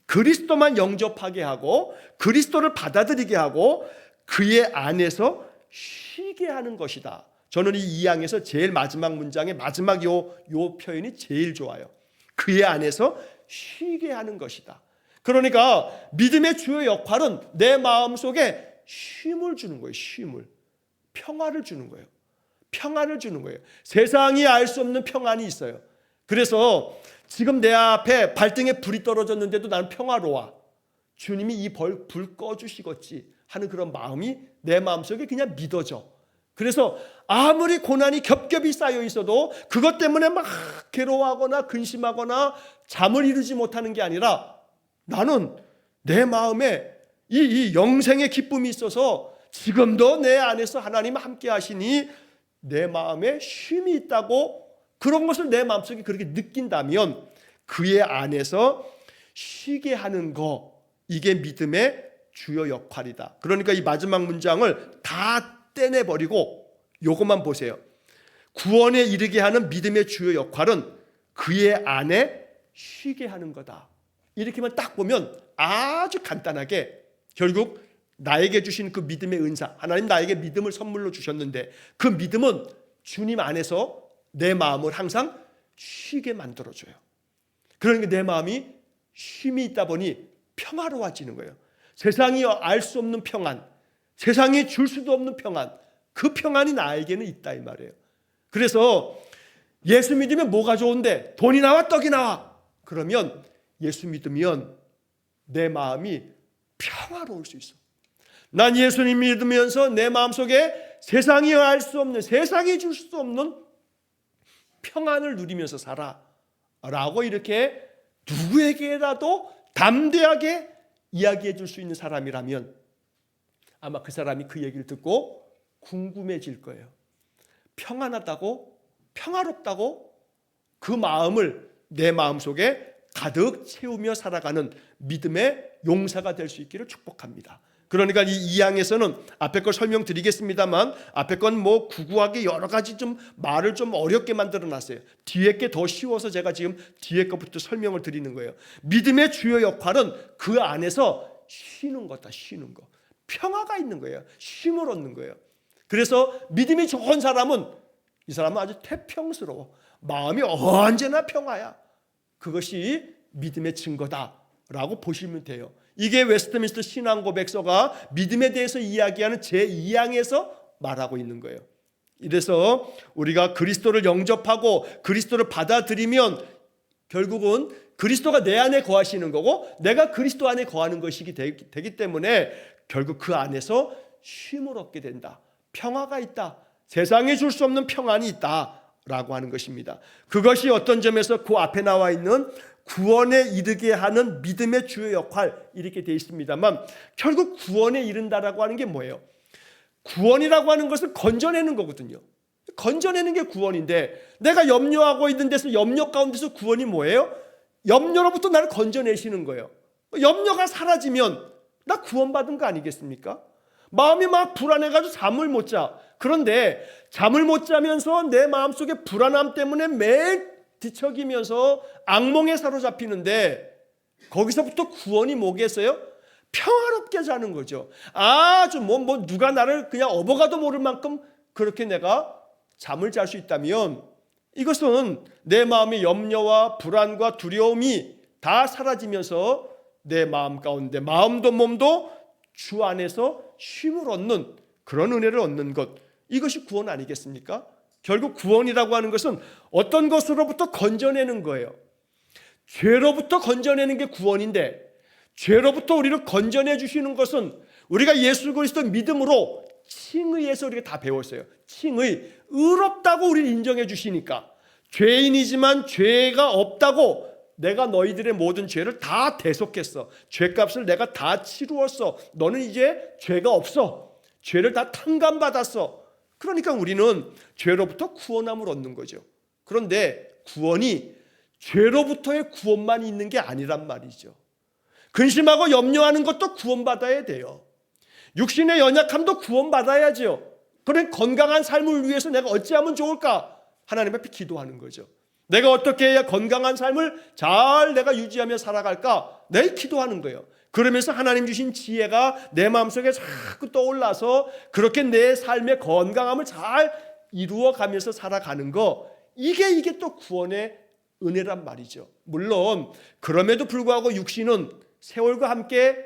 그리스도만 영접하게 하고 그리스도를 받아들이게 하고 그의 안에서 쉬게 하는 것이다. 저는 이 2장에서 제일 마지막 문장의 마지막 요 표현이 제일 좋아요. 그의 안에서 쉬게 하는 것이다. 그러니까 믿음의 주요 역할은 내 마음속에 쉼을 주는 거예요. 쉼을. 평화를 주는 거예요. 평안을 주는 거예요. 세상이 알 수 없는 평안이 있어요. 그래서 지금 내 앞에 발등에 불이 떨어졌는데도 나는 평화로워. 주님이 이 불 꺼주시겠지 하는 그런 마음이 내 마음속에 그냥 믿어져. 그래서 아무리 고난이 겹겹이 쌓여 있어도 그것 때문에 막 괴로워하거나 근심하거나 잠을 이루지 못하는 게 아니라 나는 내 마음에 이 영생의 기쁨이 있어서 지금도 내 안에서 하나님 함께 하시니 내 마음에 쉼이 있다고 그런 것을 내 마음속에 그렇게 느낀다면 그의 안에서 쉬게 하는 거 이게 믿음의 주요 역할이다. 그러니까 이 마지막 문장을 다 떼내버리고 요것만 보세요. 구원에 이르게 하는 믿음의 주요 역할은 그의 안에 쉬게 하는 거다. 이렇게만 딱 보면 아주 간단하게 결국 나에게 주신 그 믿음의 은사, 하나님 나에게 믿음을 선물로 주셨는데 그 믿음은 주님 안에서 내 마음을 항상 쉬게 만들어줘요. 그러니까 내 마음이 쉼이 있다 보니 평화로워지는 거예요. 세상이 알 수 없는 평안, 세상이 줄 수도 없는 평안, 그 평안이 나에게는 있다 이 말이에요. 그래서 예수 믿으면 뭐가 좋은데 돈이 나와 떡이 나와 그러면 예수 믿으면 내 마음이 평화로울 수 있어. 난 예수님 믿으면서 내 마음속에 세상이 알 수 없는 세상이 줄 수 없는 평안을 누리면서 살아 라고 이렇게 누구에게라도 담대하게 이야기해 줄 수 있는 사람이라면 아마 그 사람이 그 얘기를 듣고 궁금해질 거예요. 평안하다고 평화롭다고 그 마음을 내 마음속에 가득 채우며 살아가는 믿음의 용사가 될 수 있기를 축복합니다. 그러니까 이 2장에서는 앞에 걸 설명드리겠습니다만 앞에 건 뭐 구구하게 여러 가지 좀 말을 좀 어렵게 만들어 놨어요. 뒤에 게 더 쉬워서 제가 지금 뒤에 것부터 설명을 드리는 거예요. 믿음의 주요 역할은 그 안에서 쉬는 거다. 쉬는 거. 평화가 있는 거예요. 쉼을 얻는 거예요. 그래서 믿음이 좋은 사람은 이 사람은 아주 태평스러워. 마음이 언제나 평화야. 그것이 믿음의 증거다라고 보시면 돼요. 이게 웨스트민스터 신앙고백서가 믿음에 대해서 이야기하는 제2장에서 말하고 있는 거예요. 이래서 우리가 그리스도를 영접하고 그리스도를 받아들이면 결국은 그리스도가 내 안에 거하시는 거고 내가 그리스도 안에 거하는 것이기 되기 때문에 결국 그 안에서 쉼을 얻게 된다. 평화가 있다. 세상에 줄 수 없는 평안이 있다라고 하는 것입니다. 그것이 어떤 점에서 그 앞에 나와 있는 구원에 이르게 하는 믿음의 주요 역할 이렇게 되어 있습니다만 결국 구원에 이른다라고 하는 게 뭐예요? 구원이라고 하는 것은 건져내는 거거든요. 건져내는 게 구원인데 내가 염려하고 있는 데서 염려 가운데서 구원이 뭐예요? 염려로부터 나를 건져내시는 거예요. 염려가 사라지면 나 구원받은 거 아니겠습니까? 마음이 막 불안해가지고 잠을 못 자. 그런데 잠을 못 자면서 내 마음속에 불안함 때문에 매일 뒤척이면서 악몽에 사로잡히는데 거기서부터 구원이 뭐겠어요? 평화롭게 자는 거죠. 아주 누가 나를 그냥 업어가도 모를 만큼 그렇게 내가 잠을 잘 수 있다면 이것은 내 마음의 염려와 불안과 두려움이 다 사라지면서 내 마음 가운데 마음도 몸도 주 안에서 쉼을 얻는 그런 은혜를 얻는 것, 이것이 구원 아니겠습니까? 결국 구원이라고 하는 것은 어떤 것으로부터 건져내는 거예요. 죄로부터 건져내는 게 구원인데 죄로부터 우리를 건져내 주시는 것은 우리가 예수 그리스도 믿음으로 칭의에서 우리가 다 배웠어요. 칭의, 의롭다고 우리를 인정해 주시니까 죄인이지만 죄가 없다고 내가 너희들의 모든 죄를 다 대속했어. 죄값을 내가 다 치루었어. 너는 이제 죄가 없어. 죄를 다 탕감받았어. 그러니까 우리는 죄로부터 구원함을 얻는 거죠. 그런데 구원이 죄로부터의 구원만 있는 게 아니란 말이죠. 근심하고 염려하는 것도 구원받아야 돼요. 육신의 연약함도 구원받아야죠. 그런 건강한 삶을 위해서 내가 어찌하면 좋을까? 하나님 앞에 기도하는 거죠. 내가 어떻게 해야 건강한 삶을 잘 내가 유지하며 살아갈까? 내 기도하는 거예요. 그러면서 하나님 주신 지혜가 내 마음속에 자꾸 떠올라서 그렇게 내 삶의 건강함을 잘 이루어가면서 살아가는 거, 이게 또 구원의 은혜란 말이죠. 물론 그럼에도 불구하고 육신은 세월과 함께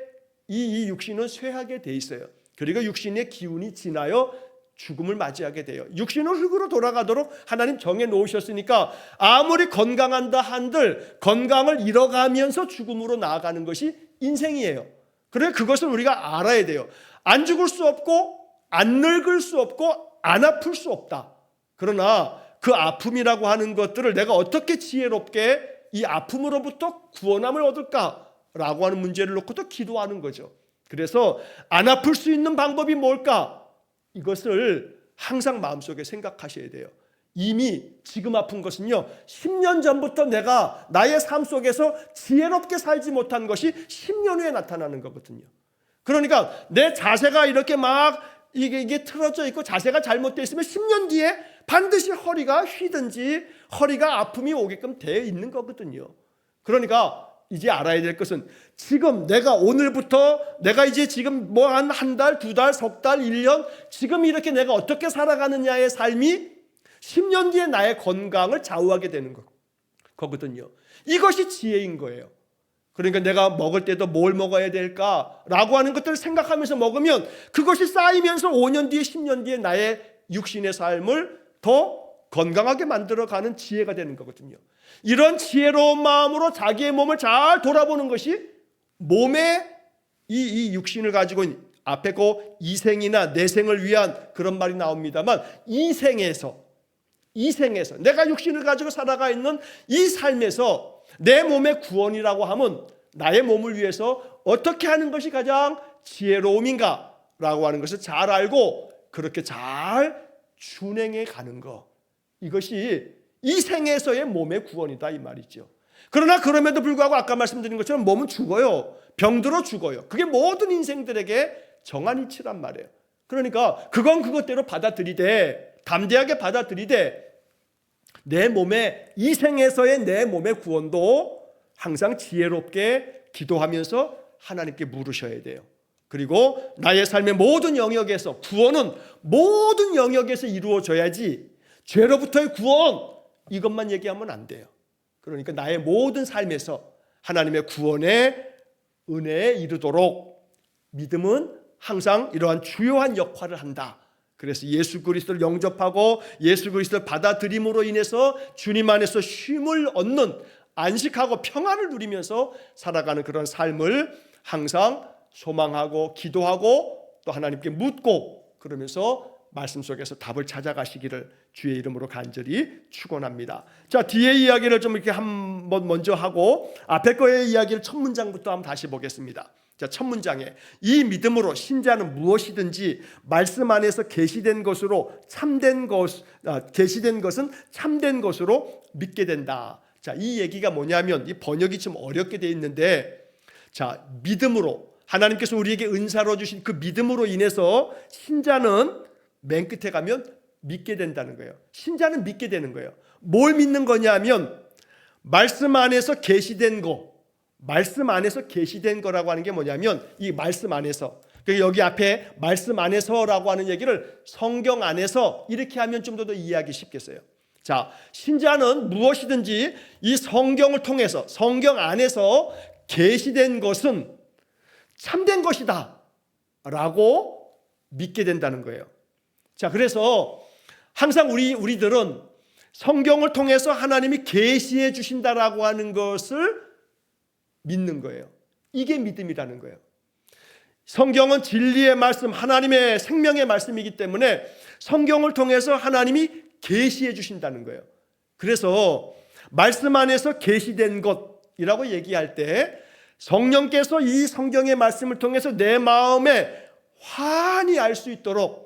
이 육신은 쇠하게 돼 있어요. 그리고 육신의 기운이 지나요 죽음을 맞이하게 돼요. 육신은 흙으로 돌아가도록 하나님 정해 놓으셨으니까 아무리 건강한다 한들 건강을 잃어가면서 죽음으로 나아가는 것이 인생이에요. 그래 그것은 우리가 알아야 돼요. 안 죽을 수 없고 안 늙을 수 없고 안 아플 수 없다. 그러나 그 아픔이라고 하는 것들을 내가 어떻게 지혜롭게 이 아픔으로부터 구원함을 얻을까라고 하는 문제를 놓고도 기도하는 거죠. 그래서 안 아플 수 있는 방법이 뭘까? 이것을 항상 마음속에 생각하셔야 돼요. 이미 지금 아픈 것은요 10년 전부터 내가 나의 삶 속에서 지혜롭게 살지 못한 것이 10년 후에 나타나는 거거든요. 그러니까 내 자세가 이렇게 막 이게 틀어져 있고 자세가 잘못되어 있으면 10년 뒤에 반드시 허리가 휘든지 허리가 아픔이 오게끔 되어 있는 거거든요. 그러니까 이제 알아야 될 것은 지금 내가 오늘부터 내가 이제 지금 뭐 한 달, 두 달, 석 달, 1년 지금 이렇게 내가 어떻게 살아가느냐의 삶이 10년 뒤에 나의 건강을 좌우하게 되는 거거든요. 이것이 지혜인 거예요. 그러니까 내가 먹을 때도 뭘 먹어야 될까라고 하는 것들을 생각하면서 먹으면 그것이 쌓이면서 5년 뒤에 10년 뒤에 나의 육신의 삶을 더 건강하게 만들어가는 지혜가 되는 거거든요. 이런 지혜로운 마음으로 자기의 몸을 잘 돌아보는 것이 몸의 이 육신을 가지고 앞에 그 이생이나 내생을 위한 그런 말이 나옵니다만 이생에서 내가 육신을 가지고 살아가 있는 이 삶에서 내 몸의 구원이라고 하면 나의 몸을 위해서 어떻게 하는 것이 가장 지혜로움인가 라고 하는 것을 잘 알고 그렇게 잘 준행해 가는 것, 이것이 이 생에서의 몸의 구원이다 이 말이죠. 그러나 그럼에도 불구하고 아까 말씀드린 것처럼 몸은 죽어요. 병들어 죽어요. 그게 모든 인생들에게 정한 이치란 말이에요. 그러니까 그건 그것대로 받아들이되 담대하게 받아들이되 내 몸의 이 생에서의 내 몸의 구원도 항상 지혜롭게 기도하면서 하나님께 물으셔야 돼요. 그리고 나의 삶의 모든 영역에서 구원은 모든 영역에서 이루어져야지 죄로부터의 구원 이것만 얘기하면 안 돼요. 그러니까 나의 모든 삶에서 하나님의 구원의 은혜에 이르도록 믿음은 항상 이러한 주요한 역할을 한다. 그래서 예수 그리스도를 영접하고 예수 그리스도를 받아들임으로 인해서 주님 안에서 쉼을 얻는 안식하고 평안을 누리면서 살아가는 그런 삶을 항상 소망하고 기도하고 또 하나님께 묻고 그러면서 말씀 속에서 답을 찾아가시기를 주의 이름으로 간절히 축원합니다. 자, 뒤에 이야기를 좀 이렇게 한번 먼저 하고 앞에 거의 이야기를 첫 문장부터 한번 다시 보겠습니다. 자, 첫 문장에 이 믿음으로 신자는 무엇이든지 말씀 안에서 계시된 것으로 계시된 것은 참된 것으로 믿게 된다. 자, 이 얘기가 뭐냐면 이 번역이 좀 어렵게 돼 있는데, 자, 믿음으로 하나님께서 우리에게 은사로 주신 그 믿음으로 인해서 신자는 맨 끝에 가면 믿게 된다는 거예요. 신자는 믿게 되는 거예요. 뭘 믿는 거냐면 말씀 안에서 계시된 거, 말씀 안에서 계시된 거라고 하는 게 뭐냐면 이 말씀 안에서, 여기 앞에 말씀 안에서라고 하는 얘기를 성경 안에서 이렇게 하면 좀 더 이해하기 쉽겠어요. 자, 신자는 무엇이든지 이 성경을 통해서 성경 안에서 계시된 것은 참된 것이다 라고 믿게 된다는 거예요. 자, 그래서 항상 우리들은 성경을 통해서 하나님이 계시해 주신다라고 하는 것을 믿는 거예요. 이게 믿음이라는 거예요. 성경은 진리의 말씀, 하나님의 생명의 말씀이기 때문에 성경을 통해서 하나님이 계시해 주신다는 거예요. 그래서 말씀 안에서 계시된 것이라고 얘기할 때 성령께서 이 성경의 말씀을 통해서 내 마음에 환히 알 수 있도록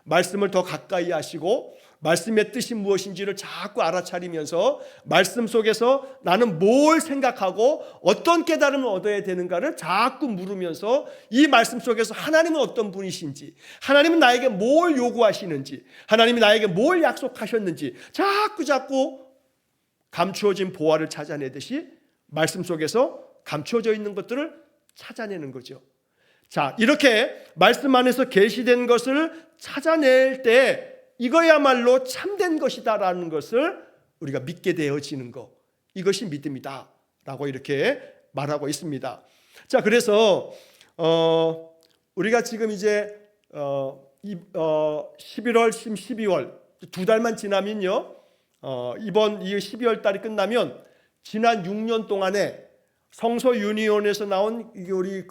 말씀을 더 가까이 하시고 말씀의 뜻이 무엇인지를 자꾸 알아차리면서 말씀 속에서 나는 뭘 생각하고 어떤 깨달음을 얻어야 되는가를 자꾸 물으면서 이 말씀 속에서 하나님은 어떤 분이신지, 하나님은 나에게 뭘 요구하시는지, 하나님이 나에게 뭘 약속하셨는지 자꾸 감추어진 보화를 찾아내듯이 말씀 속에서 감추어져 있는 것들을 찾아내는 거죠. 자, 이렇게 말씀 안에서 계시된 것을 찾아낼 때 이거야말로 참된 것이다라는 것을 우리가 믿게 되어지는 것, 이것이 믿음이다 라고 이렇게 말하고 있습니다. 자, 그래서 우리가 지금 이제 11월, 12월 두 달만 지나면요, 이번 이 12월 달이 끝나면 지난 6년 동안에 성서 유니온에서 나온 우리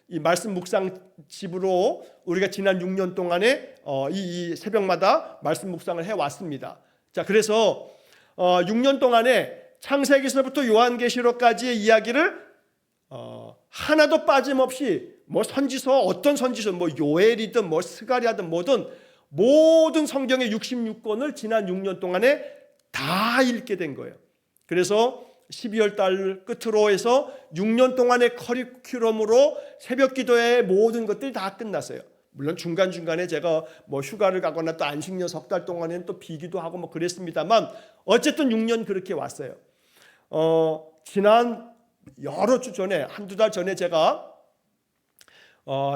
이 말씀 묵상 집으로 우리가 지난 6년 동안에 이 새벽마다 말씀 묵상을 해왔습니다. 자, 그래서 6년 동안에 창세기서부터 요한계시록까지의 이야기를 하나도 빠짐없이 뭐 선지서, 어떤 선지서, 뭐 요엘이든 뭐 스가랴든 뭐든 모든 성경의 66권을 지난 6년 동안에 다 읽게 된 거예요. 그래서 12월 달 끝으로 해서 6년 동안의 커리큘럼으로 새벽 기도의 모든 것들이 다 끝났어요. 물론 중간중간에 제가 뭐 휴가를 가거나 또 안식년 석 달 동안에는 또 비기도 하고 뭐 그랬습니다만 어쨌든 6년 그렇게 왔어요. 지난 여러 주 전에, 한두 달 전에 제가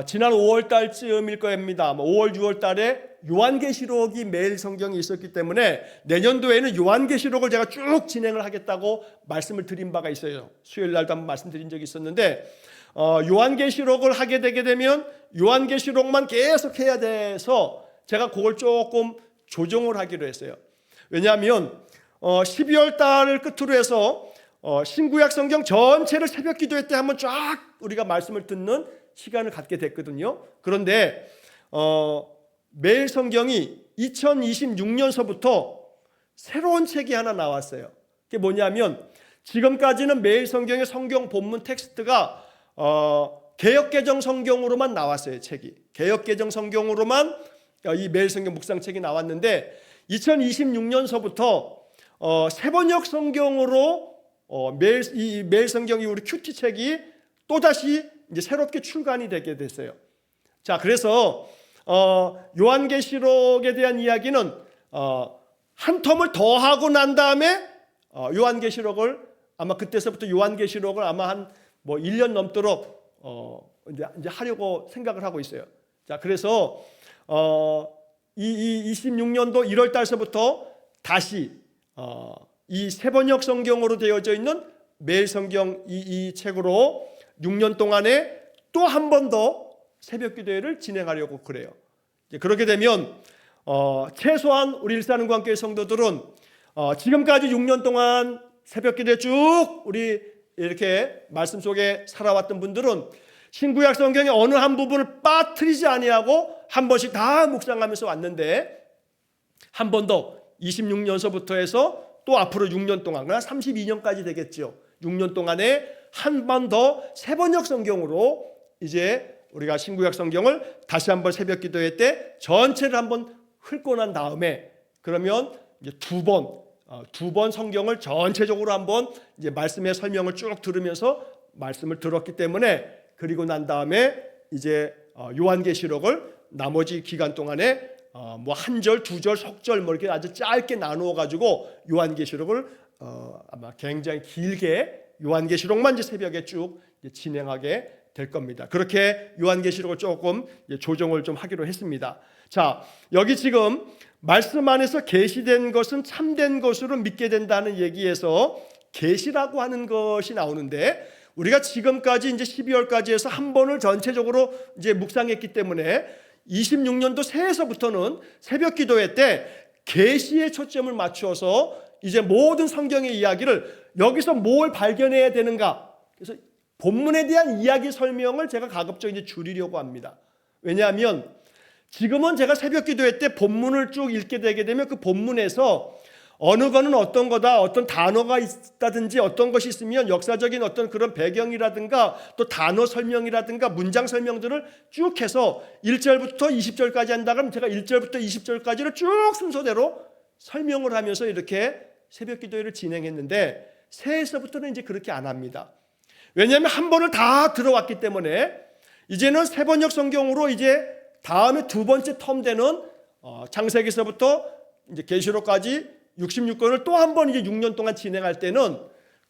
지난 5월 달쯤일 겁니다. 5월, 6월 달에 요한계시록이 매일 성경에 있었기 때문에 내년도에는 요한계시록을 제가 쭉 진행을 하겠다고 말씀을 드린 바가 있어요. 수요일 날도 한번 말씀드린 적이 있었는데 요한계시록을 하게 되게 되면 요한계시록만 계속 해야 돼서 제가 그걸 조금 조정을 하기로 했어요. 왜냐하면 12월 달을 끝으로 해서 신구약 성경 전체를 새벽 기도회 때 한번 쫙 우리가 말씀을 듣는 시간을 갖게 됐거든요. 그런데 매일 성경이 2026년서부터 새로운 책이 하나 나왔어요. 그게 뭐냐면 지금까지는 매일 성경의 성경 본문 텍스트가 개역개정 성경으로만 나왔어요. 책이 개역개정 성경으로만 이 매일 성경 묵상책이 나왔는데 2026년서부터 세번역 성경으로 이 매일 성경이 우리 큐티 책이 또다시 이제 새롭게 출간이 되게 됐어요. 자, 그래서 요한계시록에 대한 이야기는 한 텀을 더 하고 난 다음에 요한계시록을 아마 그때서부터 요한계시록을 아마 한 뭐 1년 넘도록 이제 하려고 생각을 하고 있어요. 자, 그래서 이 26년도 1월 달서부터 다시 이 세번역 성경으로 되어져 있는 매일 성경 이 책으로 6년 동안에 또 한 번 더 새벽 기도회를 진행하려고 그래요. 그렇게 되면 최소한 우리 일산은광교회 성도들은 지금까지 6년 동안 새벽 기도회 쭉 우리 이렇게 말씀 속에 살아왔던 분들은 신구약 성경의 어느 한 부분을 빠뜨리지 아니하고 한 번씩 다 묵상하면서 왔는데 한 번 더 26년서부터 해서 또 앞으로 6년 동안, 그러나 32년까지 되겠죠. 6년 동안에 한 번 더 세번역 성경으로 이제 우리가 신구약 성경을 다시 한번 새벽 기도회 때 전체를 한번 훑고 난 다음에, 그러면 이제 두 번 성경을 전체적으로 한번 이제 말씀의 설명을 쭉 들으면서 말씀을 들었기 때문에, 그리고 난 다음에 이제 요한계시록을 나머지 기간 동안에 뭐 한 절, 두 절, 석절 뭐 이렇게 아주 짧게 나누어 가지고 요한계시록을 아마 굉장히 길게 요한계시록만 이제 새벽에 쭉 진행하게 될 겁니다. 그렇게 요한계시록을 조금 조정을 좀 하기로 했습니다. 자, 여기 지금 말씀 안에서 계시된 것은 참된 것으로 믿게 된다는 얘기에서 계시라고 하는 것이 나오는데, 우리가 지금까지 이제 12월까지 해서 한 번을 전체적으로 이제 묵상했기 때문에 26년도 새해서부터는 새벽 기도회 때 계시에 초점을 맞추어서 이제 모든 성경의 이야기를 여기서 뭘 발견해야 되는가, 그래서 본문에 대한 이야기 설명을 제가 가급적 이제 줄이려고 합니다. 왜냐하면 지금은 제가 새벽 기도회 때 본문을 쭉 읽게 되게 되면 그 본문에서 어느 거는 어떤 거다, 어떤 단어가 있다든지 어떤 것이 있으면 역사적인 어떤 그런 배경이라든가 또 단어 설명이라든가 문장 설명들을 쭉 해서 1절부터 20절까지 한다 그러면 제가 1절부터 20절까지를 쭉 순서대로 설명을 하면서 이렇게 새벽 기도회를 진행했는데, 새해서부터는 이제 그렇게 안 합니다. 왜냐하면 한 번을 다 들어왔기 때문에 이제는 세번역 성경으로 이제 다음에 두 번째 텀 되는 창세기서부터 이제 계시록까지 66권을 또 한 번 이제 6년 동안 진행할 때는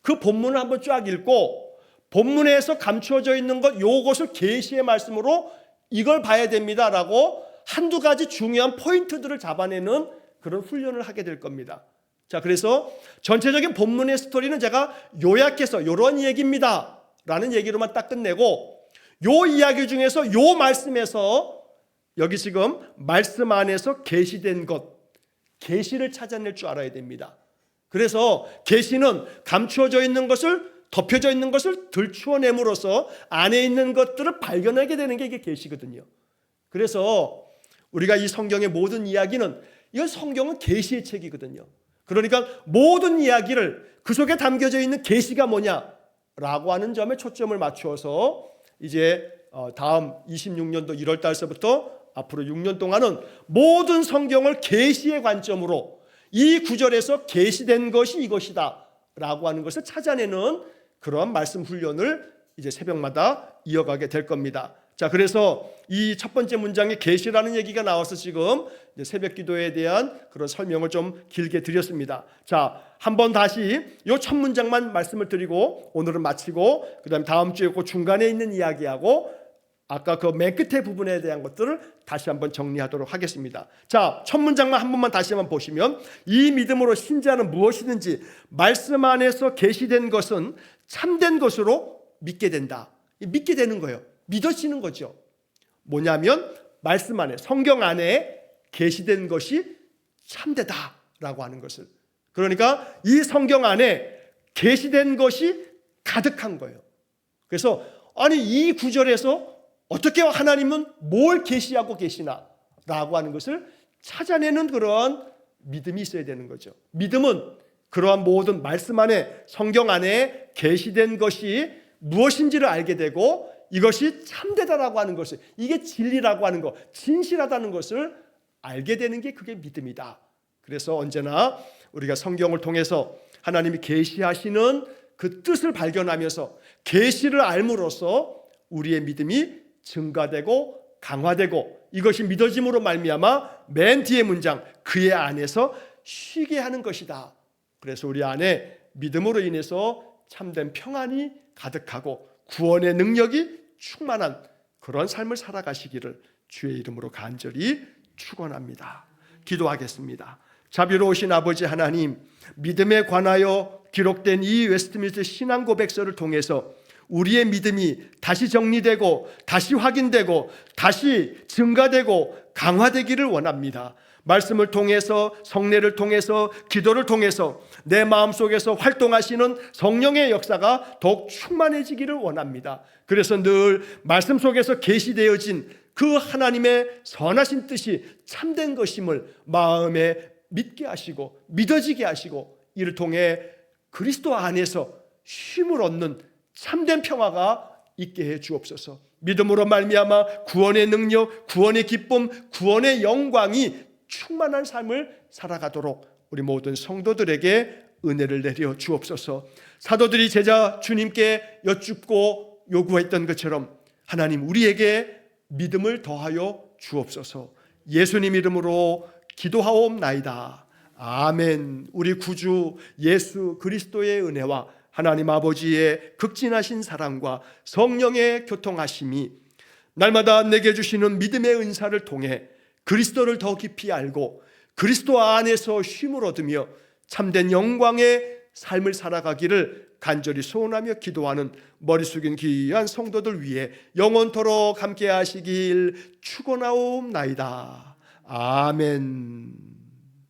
그 본문을 한번 쫙 읽고 본문에서 감추어져 있는 것, 요것을 계시의 말씀으로 이걸 봐야 됩니다라고 한두 가지 중요한 포인트들을 잡아내는 그런 훈련을 하게 될 겁니다. 자, 그래서 전체적인 본문의 스토리는 제가 요약해서 이런 얘기입니다 라는 얘기로만 딱 끝내고, 요 이야기 중에서 요 말씀에서 여기 지금 말씀 안에서 계시된 것, 계시를 찾아낼 줄 알아야 됩니다. 그래서 계시는 감추어져 있는 것을, 덮여져 있는 것을 들추어냄으로써 안에 있는 것들을 발견하게 되는 게 이게 계시거든요. 그래서 우리가 이 성경의 모든 이야기는, 이건 성경은 계시의 책이거든요. 그러니까 모든 이야기를 그 속에 담겨져 있는 계시가 뭐냐라고 하는 점에 초점을 맞추어서 이제 다음 26년도 1월 달서부터 앞으로 6년 동안은 모든 성경을 계시의 관점으로 이 구절에서 계시된 것이 이것이다 라고 하는 것을 찾아내는 그런 말씀 훈련을 이제 새벽마다 이어가게 될 겁니다. 자, 그래서 이 첫 번째 문장에 계시라는 얘기가 나와서 지금 이제 새벽 기도에 대한 그런 설명을 좀 길게 드렸습니다. 자, 한번 다시 이 첫 문장만 말씀을 드리고 오늘은 마치고, 그다음 다음 주에 그 중간에 있는 이야기하고 아까 그 맨 끝에 부분에 대한 것들을 다시 한번 정리하도록 하겠습니다. 자, 첫 문장만 한 번만 다시 한번 보시면, 이 믿음으로 신자는 무엇이든지 말씀 안에서 계시된 것은 참된 것으로 믿게 된다. 믿게 되는 거예요. 믿어지는 거죠. 뭐냐면 말씀 안에, 성경 안에 계시된 것이 참되다라고 하는 것을. 그러니까 이 성경 안에 계시된 것이 가득한 거예요. 그래서 아니 이 구절에서 어떻게 하나님은 뭘 계시하고 계시나라고 하는 것을 찾아내는 그러한 믿음이 있어야 되는 거죠. 믿음은 그러한 모든 말씀 안에, 성경 안에 계시된 것이 무엇인지를 알게 되고 이것이 참되다라고 하는 것을, 이게 진리라고 하는 것, 진실하다는 것을 알게 되는 게 그게 믿음이다. 그래서 언제나 우리가 성경을 통해서 하나님이 계시하시는 그 뜻을 발견하면서 계시를 알므로써 우리의 믿음이 증가되고 강화되고, 이것이 믿어짐으로 말미암아 맨 뒤에 문장, 그의 안에서 쉬게 하는 것이다. 그래서 우리 안에 믿음으로 인해서 참된 평안이 가득하고 구원의 능력이 충만한 그런 삶을 살아가시기를 주의 이름으로 간절히 축원합니다. 기도하겠습니다. 자비로우신 아버지 하나님, 믿음에 관하여 기록된 이 웨스트민스터 신앙 고백서를 통해서 우리의 믿음이 다시 정리되고 다시 확인되고 다시 증가되고 강화되기를 원합니다. 말씀을 통해서, 성례를 통해서, 기도를 통해서 내 마음속에서 활동하시는 성령의 역사가 더욱 충만해지기를 원합니다. 그래서 늘 말씀 속에서 계시되어진 그 하나님의 선하신 뜻이 참된 것임을 마음에 믿게 하시고 믿어지게 하시고, 이를 통해 그리스도 안에서 쉼을 얻는 참된 평화가 있게 해 주옵소서. 믿음으로 말미암아 구원의 능력, 구원의 기쁨, 구원의 영광이 충만한 삶을 살아가도록 우리 모든 성도들에게 은혜를 내려 주옵소서. 사도들이 제자 주님께 여쭙고 요구했던 것처럼 하나님, 우리에게 믿음을 더하여 주옵소서. 예수님 이름으로 기도하옵나이다. 아멘. 우리 구주 예수 그리스도의 은혜와 하나님 아버지의 극진하신 사랑과 성령의 교통하심이 날마다 내게 주시는 믿음의 은사를 통해 그리스도를 더 깊이 알고 그리스도 안에서 쉼을 얻으며 참된 영광의 삶을 살아가기를 간절히 소원하며 기도하는 머리 숙인 귀한 성도들 위해 영원토록 함께 하시길 축원하옵나이다. 아멘.